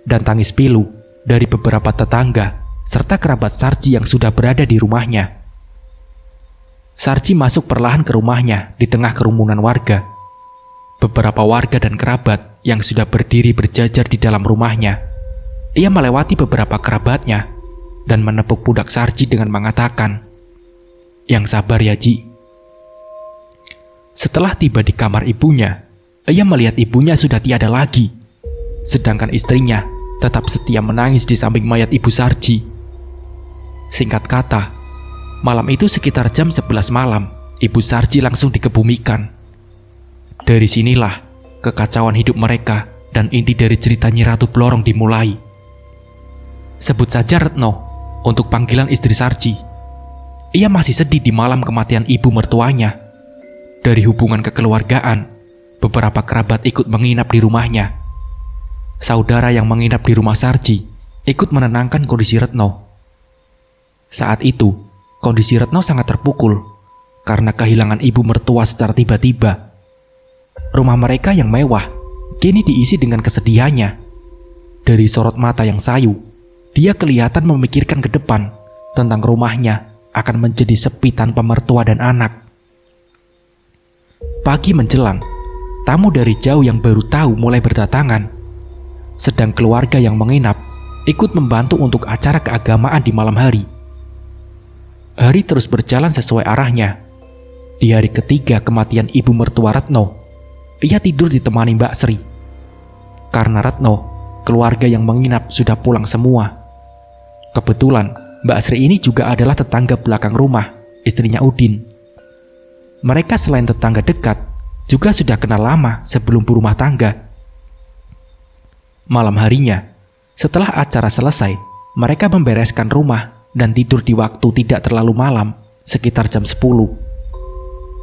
dan tangis pilu dari beberapa tetangga serta kerabat Sarji yang sudah berada di rumahnya. Sarji masuk perlahan ke rumahnya di tengah kerumunan warga. Beberapa warga dan kerabat yang sudah berdiri berjajar di dalam rumahnya. Ia melewati beberapa kerabatnya dan menepuk pundak Sarji dengan mengatakan, "Yang sabar ya Ji." Setelah tiba di kamar ibunya, ia melihat ibunya sudah tiada lagi, sedangkan istrinya tetap setia menangis di samping mayat ibu Sarji. Singkat kata, malam itu sekitar jam 11 malam, ibu Sarji langsung dikebumikan. Dari sinilah kekacauan hidup mereka dan inti dari cerita Nyi Ratu Blorong dimulai. Sebut saja Retno untuk panggilan istri Sarji. Ia masih sedih di malam kematian ibu mertuanya. Dari hubungan kekeluargaan, beberapa kerabat ikut menginap di rumahnya. Saudara yang menginap di rumah Sarji ikut menenangkan kondisi Retno. Saat itu, kondisi Retno sangat terpukul karena kehilangan ibu mertua secara tiba-tiba. Rumah mereka yang mewah kini diisi dengan kesedihannya. Dari sorot mata yang sayu, dia kelihatan memikirkan ke depan tentang rumahnya akan menjadi sepi tanpa mertua dan anak. Pagi menjelang, tamu dari jauh yang baru tahu mulai berdatangan. Sedang keluarga yang menginap ikut membantu untuk acara keagamaan di malam hari. Hari terus berjalan sesuai arahnya. Di hari ketiga kematian ibu mertua Retno, ia tidur ditemani Mbak Sri. Karena Retno, keluarga yang menginap sudah pulang semua. Kebetulan, Mbak Sri ini juga adalah tetangga belakang rumah, istrinya Udin. Mereka selain tetangga dekat, juga sudah kenal lama sebelum berumah tangga. Malam harinya, setelah acara selesai, mereka membereskan rumah dan tidur di waktu tidak terlalu malam, sekitar jam 10.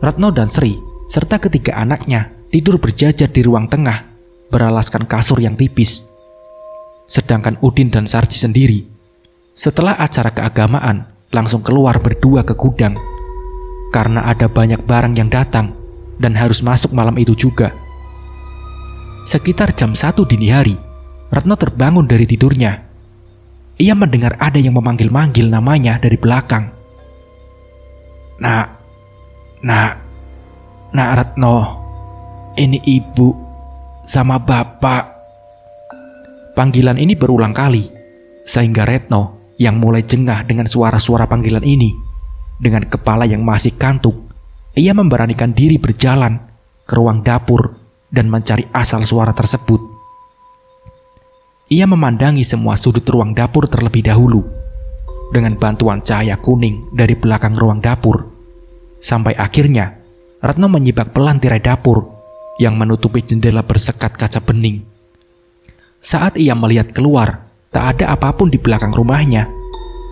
Retno dan Sri, serta ketiga anaknya, tidur berjajar di ruang tengah, beralaskan kasur yang tipis. Sedangkan Udin dan Sarji sendiri, setelah acara keagamaan, langsung keluar berdua ke gudang. Karena ada banyak barang yang datang dan harus masuk malam itu juga. Sekitar jam 1 dini hari, Retno terbangun dari tidurnya. Ia mendengar ada yang memanggil-manggil namanya dari belakang. Nak Retno, ini ibu sama bapak." Panggilan ini berulang kali, sehingga Retno yang mulai jengah dengan suara-suara panggilan ini. Dengan kepala yang masih kantuk, ia memberanikan diri berjalan ke ruang dapur dan mencari asal suara tersebut. Ia memandangi semua sudut ruang dapur terlebih dahulu, dengan bantuan cahaya kuning dari belakang ruang dapur. Sampai akhirnya, Retno menyibak pelan tirai dapur yang menutupi jendela bersekat kaca bening. Saat ia melihat keluar, tak ada apapun di belakang rumahnya,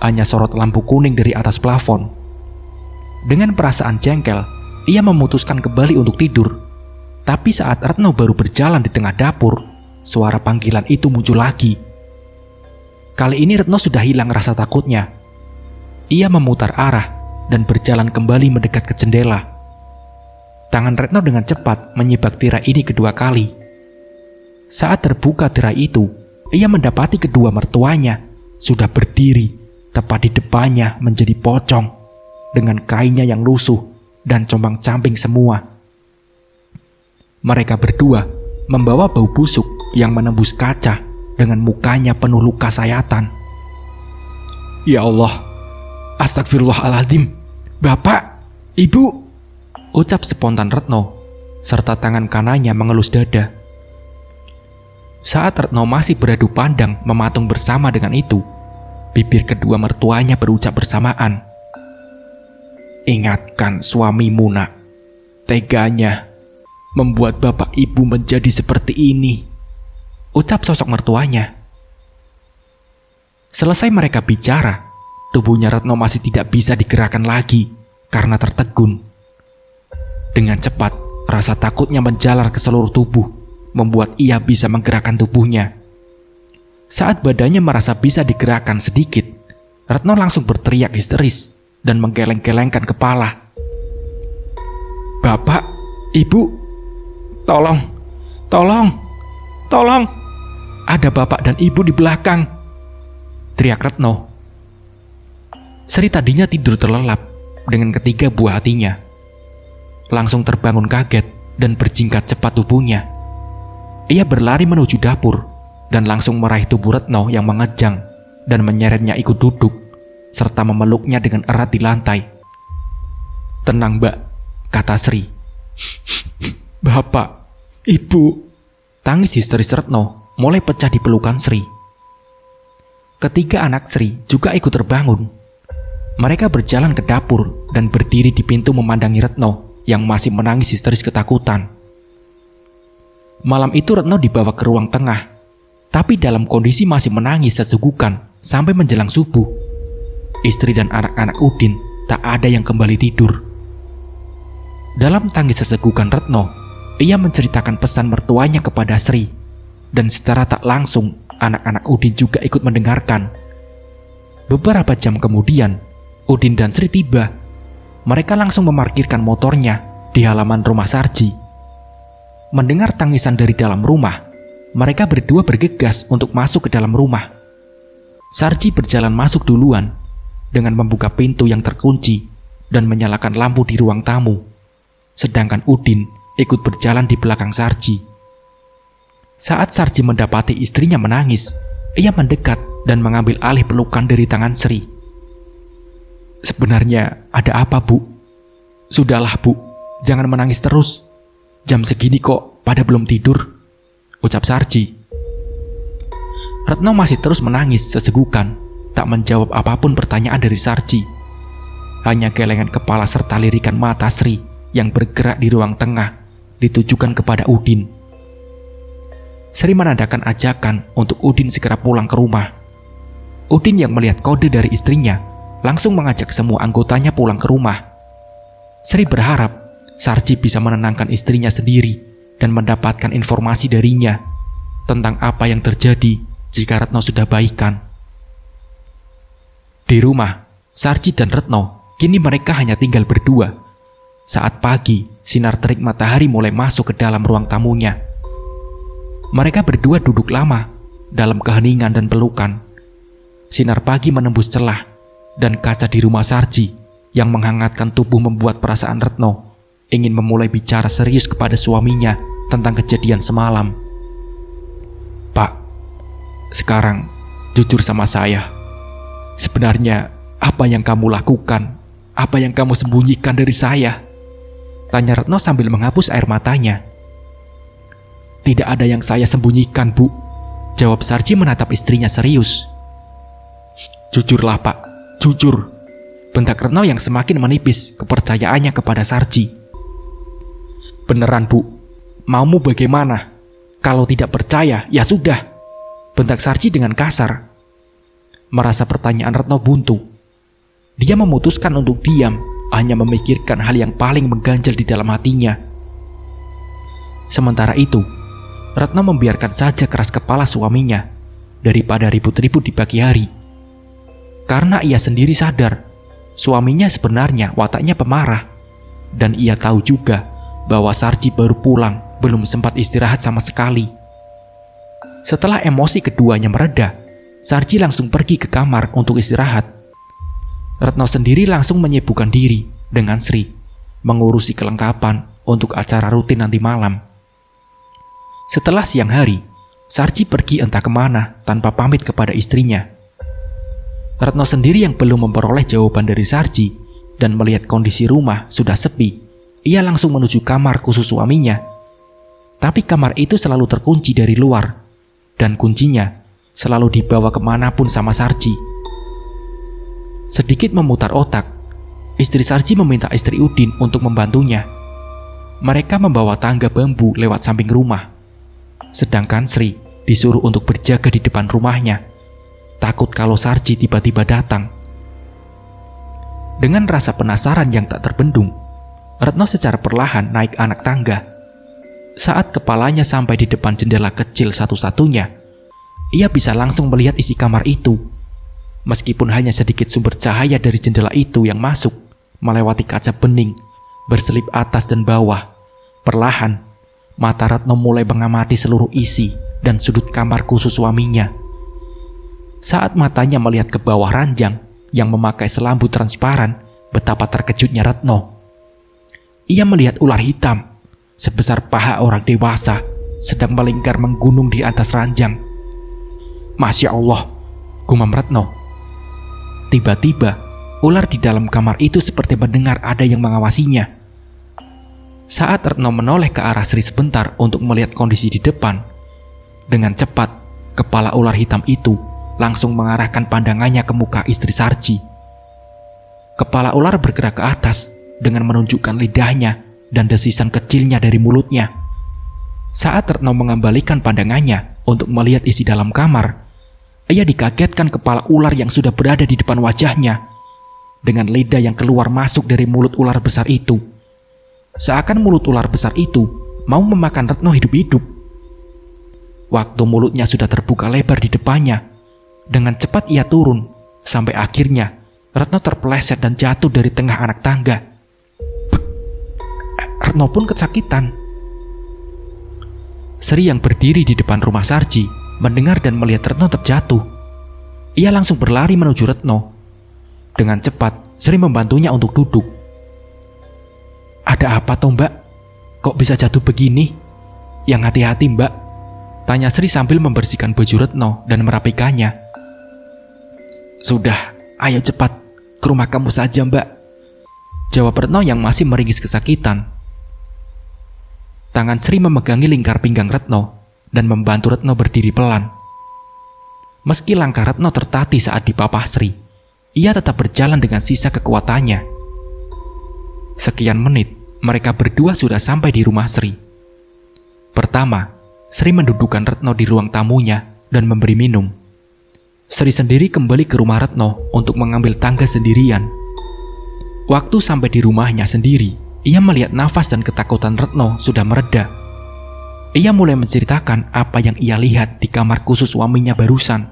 hanya sorot lampu kuning dari atas plafon. Dengan perasaan jengkel, ia memutuskan kembali untuk tidur. Tapi saat Retno baru berjalan di tengah dapur, suara panggilan itu muncul lagi. Kali ini Retno sudah hilang rasa takutnya. Ia memutar arah dan berjalan kembali mendekat ke jendela. Tangan Retno dengan cepat menyibak tirai ini kedua kali. Saat terbuka tirai itu, ia mendapati kedua mertuanya sudah berdiri tepat di depannya menjadi pocong dengan kainnya yang lusuh dan compang-camping semua. Mereka berdua membawa bau busuk yang menembus kaca dengan mukanya penuh luka sayatan. "Ya Allah, astagfirullahaladzim, Bapak, Ibu," ucap spontan Retno, serta tangan kanannya mengelus dada. Saat Retno masih beradu pandang mematung bersama dengan itu, bibir kedua mertuanya berucap bersamaan, "Ingatkan suamimu, nak. Teganya membuat bapak ibu menjadi seperti ini," ucap sosok mertuanya. Selesai mereka bicara, tubuhnya Retno masih tidak bisa digerakkan lagi karena tertegun. Dengan cepat, rasa takutnya menjalar ke seluruh tubuh, membuat ia bisa menggerakkan tubuhnya. Saat badannya merasa bisa digerakkan sedikit, Retno langsung berteriak histeris dan menggeleng-gelengkan kepala. "Bapak, Ibu, tolong, tolong, tolong! Ada bapak dan ibu di belakang!" teriak Retno. Sri tadinya tidur terlelap dengan ketiga buah hatinya. Langsung terbangun kaget dan berjingkat cepat tubuhnya. Ia berlari menuju dapur dan langsung meraih tubuh Retno yang mengejang dan menyeretnya ikut duduk, serta memeluknya dengan erat di lantai. "Tenang, Mbak," kata Sri. "Bapak, Ibu," tangis histeris Retno mulai pecah di pelukan Sri. Ketiga anak Sri juga ikut terbangun. Mereka berjalan ke dapur dan berdiri di pintu memandangi Retno yang masih menangis histeris ketakutan. Malam itu Retno dibawa ke ruang tengah, tapi dalam kondisi masih menangis sesegukan sampai menjelang subuh. Istri dan anak-anak Udin tak ada yang kembali tidur. Dalam tangis sesegukan Retno, ia menceritakan pesan mertuanya kepada Sri, dan secara tak langsung anak-anak Udin juga ikut mendengarkan. Beberapa jam kemudian, Udin dan Sri tiba. Mereka langsung memarkirkan motornya di halaman rumah Sarji. Mendengar tangisan dari dalam rumah, mereka berdua bergegas untuk masuk ke dalam rumah. Sarji berjalan masuk duluan dengan membuka pintu yang terkunci dan menyalakan lampu di ruang tamu. Sedangkan Udin ikut berjalan di belakang Sarji. Saat Sarji mendapati istrinya menangis, ia mendekat dan mengambil alih pelukan dari tangan Sri. "Sebenarnya ada apa, Bu?" "Sudahlah, Bu, jangan menangis terus. Jam segini kok pada belum tidur," ucap Sarji. Retno masih terus menangis sesegukan, tak menjawab apapun pertanyaan dari Sarji. Hanya gelengan kepala serta lirikan mata Sri yang bergerak di ruang tengah ditujukan kepada Udin. Sri menandakan ajakan untuk Udin segera pulang ke rumah. Udin yang melihat kode dari istrinya langsung mengajak semua anggotanya pulang ke rumah. Sri berharap Sarji bisa menenangkan istrinya sendiri dan mendapatkan informasi darinya tentang apa yang terjadi jika Retno sudah baikan. Di rumah, Sarji dan Retno kini mereka hanya tinggal berdua. Saat pagi, sinar terik matahari mulai masuk ke dalam ruang tamunya. Mereka berdua duduk lama dalam keheningan dan pelukan. Sinar pagi menembus celah dan kaca di rumah Sarji yang menghangatkan tubuh membuat perasaan Retno ingin memulai bicara serius kepada suaminya tentang kejadian semalam. "Pak, sekarang jujur sama saya. Sebenarnya apa yang kamu lakukan? Apa yang kamu sembunyikan dari saya?" tanya Retno sambil menghapus air matanya. "Tidak ada yang saya sembunyikan, Bu," jawab Sarji menatap istrinya serius. "Jujurlah, Pak, jujur," bentak Retno yang semakin menipis kepercayaannya kepada Sarji. "Beneran, Bu, maumu bagaimana? Kalau tidak percaya, ya sudah," bentak Sarji dengan kasar. Merasa pertanyaan Retno buntu, dia memutuskan untuk diam hanya memikirkan hal yang paling mengganjal di dalam hatinya. Sementara itu, Retno membiarkan saja keras kepala suaminya daripada ribut-ribut di pagi hari. Karena ia sendiri sadar, suaminya sebenarnya wataknya pemarah. Dan ia tahu juga bahwa Sarji baru pulang, belum sempat istirahat sama sekali. Setelah emosi keduanya mereda, Sarji langsung pergi ke kamar untuk istirahat. Retno sendiri langsung menyibukkan diri dengan Sri, mengurusi kelengkapan untuk acara rutin nanti malam. Setelah siang hari, Sarji pergi entah kemana tanpa pamit kepada istrinya. Retno sendiri yang belum memperoleh jawaban dari Sarji dan melihat kondisi rumah sudah sepi, ia langsung menuju kamar khusus suaminya. Tapi kamar itu selalu terkunci dari luar, dan kuncinya selalu dibawa kemanapun sama Sarji. Sedikit memutar otak, istri Sarji meminta istri Udin untuk membantunya. Mereka membawa tangga bambu lewat samping rumah, sedangkan Sri disuruh untuk berjaga di depan rumahnya, takut kalau Sarji tiba-tiba datang. Dengan rasa penasaran yang tak terbendung, Retno secara perlahan naik anak tangga. Saat kepalanya sampai di depan jendela kecil satu-satunya, ia bisa langsung melihat isi kamar itu. Meskipun hanya sedikit sumber cahaya dari jendela itu yang masuk, melewati kaca bening, berselip atas dan bawah. Perlahan, mata Retno mulai mengamati seluruh isi dan sudut kamar khusus suaminya. Saat matanya melihat ke bawah ranjang yang memakai selambu transparan, betapa terkejutnya Retno. Ia melihat ular hitam, sebesar paha orang dewasa, sedang melingkar menggunung di atas ranjang. Masya Allah, gumam Retno. Tiba-tiba, ular di dalam kamar itu seperti mendengar ada yang mengawasinya. Saat Retno menoleh ke arah Sri sebentar untuk melihat kondisi di depan, dengan cepat, kepala ular hitam itu langsung mengarahkan pandangannya ke muka istri Sarji. Kepala ular bergerak ke atas dengan menunjukkan lidahnya dan desisan kecilnya dari mulutnya. Saat Retno mengembalikan pandangannya untuk melihat isi dalam kamar, ia dikagetkan kepala ular yang sudah berada di depan wajahnya, dengan lidah yang keluar masuk dari mulut ular besar itu. Seakan mulut ular besar itu mau memakan Retno hidup-hidup. Waktu mulutnya sudah terbuka lebar di depannya, dengan cepat ia turun, sampai akhirnya Retno terpeleset dan jatuh dari tengah anak tangga. Retno pun kesakitan. Sri yang berdiri di depan rumah Sarji mendengar dan melihat Retno terjatuh. Ia langsung berlari menuju Retno. Dengan cepat, Sri membantunya untuk duduk. Ada apa toh mbak? Kok bisa jatuh begini? Yang hati-hati mbak, tanya Sri sambil membersihkan baju Retno dan merapikannya. Sudah, ayo cepat, ke rumah kamu saja mbak, jawab Retno yang masih meringis kesakitan. Tangan Sri memegangi lingkar pinggang Retno dan membantu Retno berdiri pelan. Meski langkah Retno tertatih saat dipapah Sri, ia tetap berjalan dengan sisa kekuatannya. Sekian menit, mereka berdua sudah sampai di rumah Sri. Pertama, Sri mendudukkan Retno di ruang tamunya dan memberi minum. Sri sendiri kembali ke rumah Retno untuk mengambil tangga sendirian. Waktu sampai di rumahnya sendiri, ia melihat nafas dan ketakutan Retno sudah mereda. Ia mulai menceritakan apa yang ia lihat di kamar khusus suaminya barusan.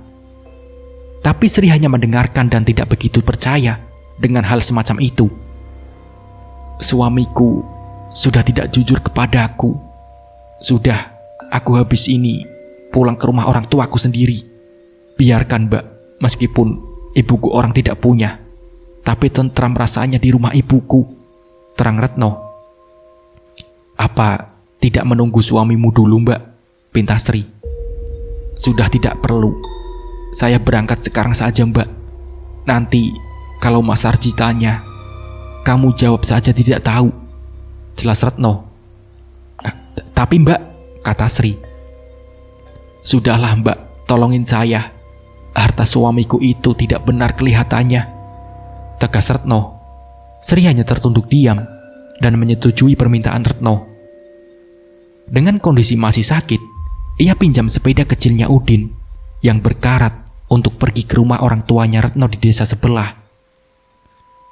Tapi Sri hanya mendengarkan dan tidak begitu percaya dengan hal semacam itu. Suamiku sudah tidak jujur kepadaku. Sudah, aku habis ini pulang ke rumah orang tuaku sendiri. Biarkan mbak, meskipun ibuku orang tidak punya, tapi tentram rasanya di rumah ibuku, terang Retno. Apa tidak menunggu suamimu dulu mbak? Pinta Sri. Sudah tidak perlu, saya berangkat sekarang saja mbak. Nanti kalau Mas Sarji tanya, kamu jawab saja tidak tahu, jelas Retno. Tapi mbak, kata Sri. Sudahlah mbak, tolongin saya. Harta suamiku itu tidak benar kelihatannya, tegas Retno. Sri hanya tertunduk diam dan menyetujui permintaan Retno. Dengan kondisi masih sakit, ia pinjam sepeda kecilnya Udin yang berkarat untuk pergi ke rumah orang tuanya Retno di desa sebelah.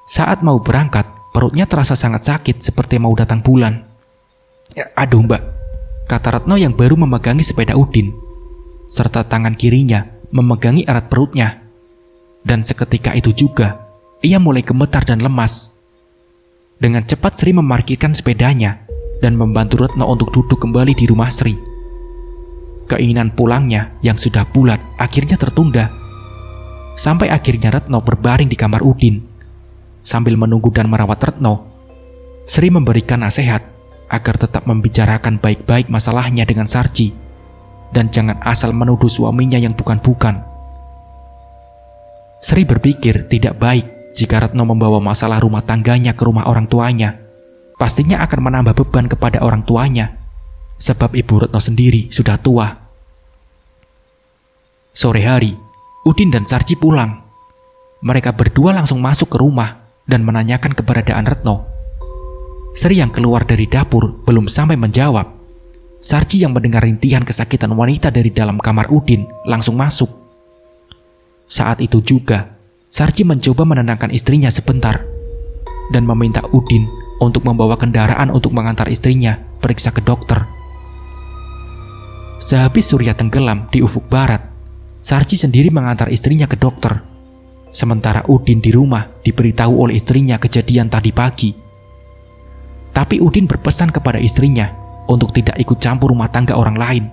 Saat mau berangkat, Perutnya terasa sangat sakit seperti mau datang bulan. "Aduh mbak," kata Retno yang baru memegangi sepeda Udin, serta tangan kirinya memegangi erat perutnya. Dan seketika itu juga, ia mulai gemetar dan lemas. Dengan cepat Sri memarkirkan sepedanya dan membantu Retno untuk duduk kembali di rumah Sri. Keinginan pulangnya yang sudah bulat akhirnya tertunda. Sampai akhirnya Retno berbaring di kamar Udin. Sambil menunggu dan merawat Retno, Sri memberikan nasihat agar tetap membicarakan baik-baik masalahnya dengan Sarji dan jangan asal menuduh suaminya yang bukan-bukan. Sri berpikir tidak baik jika Retno membawa masalah rumah tangganya ke rumah orang tuanya. Pastinya akan menambah beban kepada orang tuanya, sebab ibu Retno sendiri sudah tua. Sore hari, Udin dan Sarji pulang. Mereka berdua langsung masuk ke rumah dan menanyakan keberadaan Retno. Sri yang keluar dari dapur belum sampai menjawab. Sarji yang mendengar rintihan kesakitan wanita dari dalam kamar Udin langsung masuk. Saat itu juga, Sarji mencoba menenangkan istrinya sebentar dan meminta Udin untuk membawa kendaraan untuk mengantar istrinya periksa ke dokter. Sehabis surya tenggelam di ufuk barat, Sarji sendiri mengantar istrinya ke dokter. Sementara Udin di rumah diberitahu oleh istrinya kejadian tadi pagi. Tapi Udin berpesan kepada istrinya untuk tidak ikut campur rumah tangga orang lain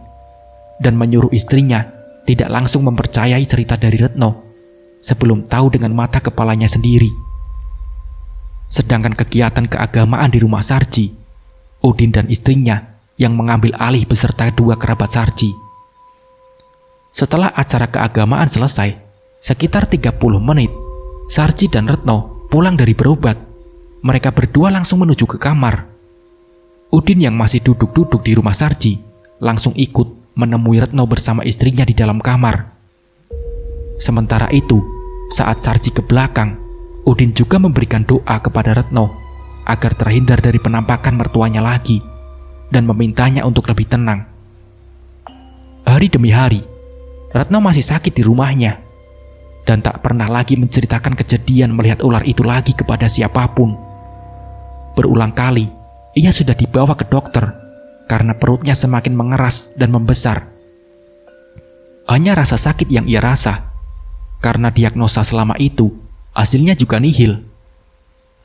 dan menyuruh istrinya tidak langsung mempercayai cerita dari Retno sebelum tahu dengan mata kepalanya sendiri. Sedangkan kegiatan keagamaan di rumah Sarji, Udin dan istrinya yang mengambil alih beserta dua kerabat Sarji. Setelah acara keagamaan selesai, sekitar 30 menit, Sarji dan Retno pulang dari berobat. Mereka berdua langsung menuju ke kamar. Udin yang masih duduk-duduk di rumah Sarji langsung ikut menemui Retno bersama istrinya di dalam kamar. Sementara itu, saat Sarji ke belakang, Udin juga memberikan doa kepada Retno agar terhindar dari penampakan mertuanya lagi dan memintanya untuk lebih tenang. Hari demi hari, Retno masih sakit di rumahnya dan tak pernah lagi menceritakan kejadian melihat ular itu lagi kepada siapapun. Berulang kali, ia sudah dibawa ke dokter karena perutnya semakin mengeras dan membesar. Hanya rasa sakit yang ia rasa karena diagnosa selama itu hasilnya juga nihil.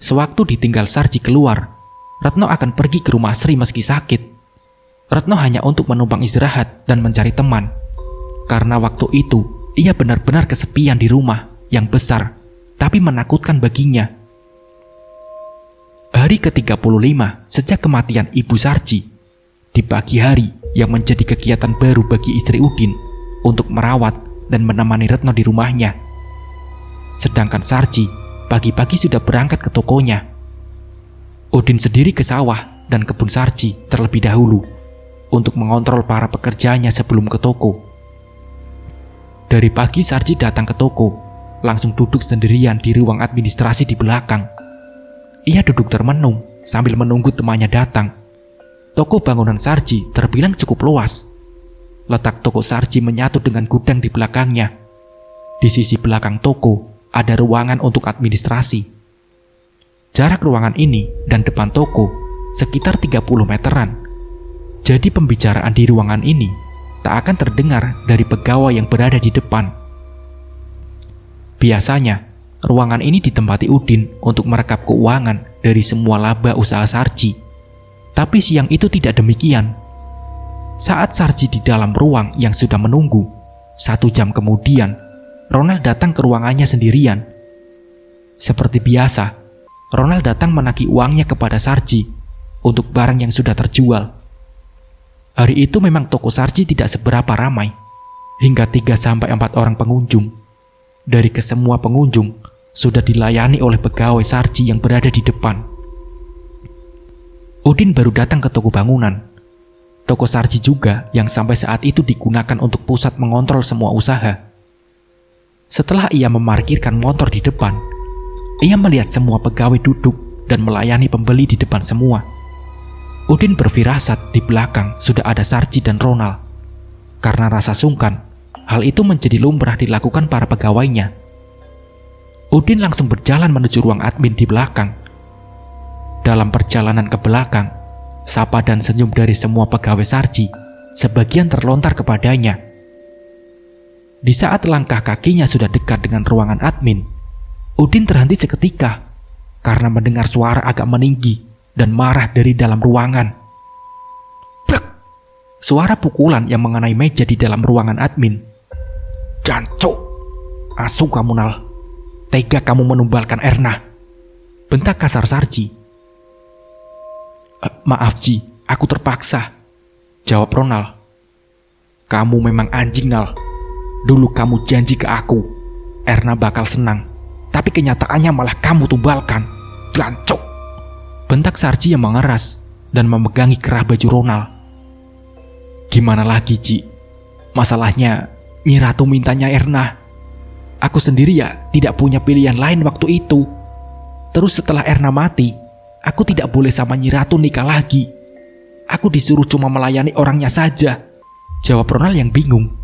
Sewaktu ditinggal Sarji keluar, Retno akan pergi ke rumah Sri meski sakit. Retno hanya untuk menumpang istirahat dan mencari teman. Karena waktu itu, ia benar-benar kesepian di rumah yang besar, tapi menakutkan baginya. Hari ke-35 sejak kematian Ibu Sarji. Di pagi hari yang menjadi kegiatan baru bagi istri Udin untuk merawat dan menemani Retno di rumahnya. Sedangkan Sarji pagi-pagi sudah berangkat ke tokonya. Udin sendiri ke sawah dan kebun Sarji terlebih dahulu untuk mengontrol para pekerjanya sebelum ke toko. Dari pagi Sarji datang ke toko, langsung duduk sendirian di ruang administrasi di belakang. Ia duduk termenung sambil menunggu temannya datang. Toko bangunan Sarji terbilang cukup luas. Letak toko Sarji menyatu dengan gudang di belakangnya. Di sisi belakang toko ada ruangan untuk administrasi. Jarak ruangan ini dan depan toko sekitar 30 meteran. Jadi pembicaraan di ruangan ini tak akan terdengar dari pegawai yang berada di depan. Biasanya, ruangan ini ditempati Udin untuk merekap keuangan dari semua laba usaha Sarji. Tapi siang itu tidak demikian. Saat Sarji di dalam ruang yang sudah menunggu, 1 jam kemudian, Ronald datang ke ruangannya sendirian. Seperti biasa, Ronald datang menagih uangnya kepada Sarji untuk barang yang sudah terjual. Hari itu memang toko Sarji tidak seberapa ramai, hingga 3-4 orang pengunjung. Dari kesemua pengunjung, sudah dilayani oleh pegawai Sarji yang berada di depan. Udin baru datang ke toko bangunan. Toko Sarji juga yang sampai saat itu digunakan untuk pusat mengontrol semua usaha. Setelah ia memarkirkan motor di depan, ia melihat semua pegawai duduk dan melayani pembeli di depan semua. Udin berfirasat di belakang sudah ada Sarji dan Ronald. Karena rasa sungkan, hal itu menjadi lumrah dilakukan para pegawainya. Udin langsung berjalan menuju ruang admin di belakang. Dalam perjalanan ke belakang, sapa dan senyum dari semua pegawai Sarji sebagian terlontar kepadanya. Di saat langkah kakinya sudah dekat dengan ruangan admin, Udin terhenti seketika karena mendengar suara agak meninggi dan marah dari dalam ruangan. Brek! Suara pukulan yang mengenai meja di dalam ruangan admin. "Jancuk! Asu kamu, Nal. Tega kamu menumbalkan Erna," bentak kasar Sarji. "Maaf Ji, aku terpaksa," jawab Ronald. "Kamu memang anjing, Nal. Dulu kamu janji ke aku Erna bakal senang, tapi kenyataannya malah kamu tumbalkan. Gancuk!" bentak Sarji yang mengeras dan memegangi kerah baju Ronald. "Gimana lagi, Ji? Masalahnya Nyi Ratu mintanya Erna. Aku sendiri ya tidak punya pilihan lain waktu itu. Terus setelah Erna mati, aku tidak boleh sama Nyi Ratu nikah lagi. Aku disuruh cuma melayani orangnya saja," jawab Ronald yang bingung.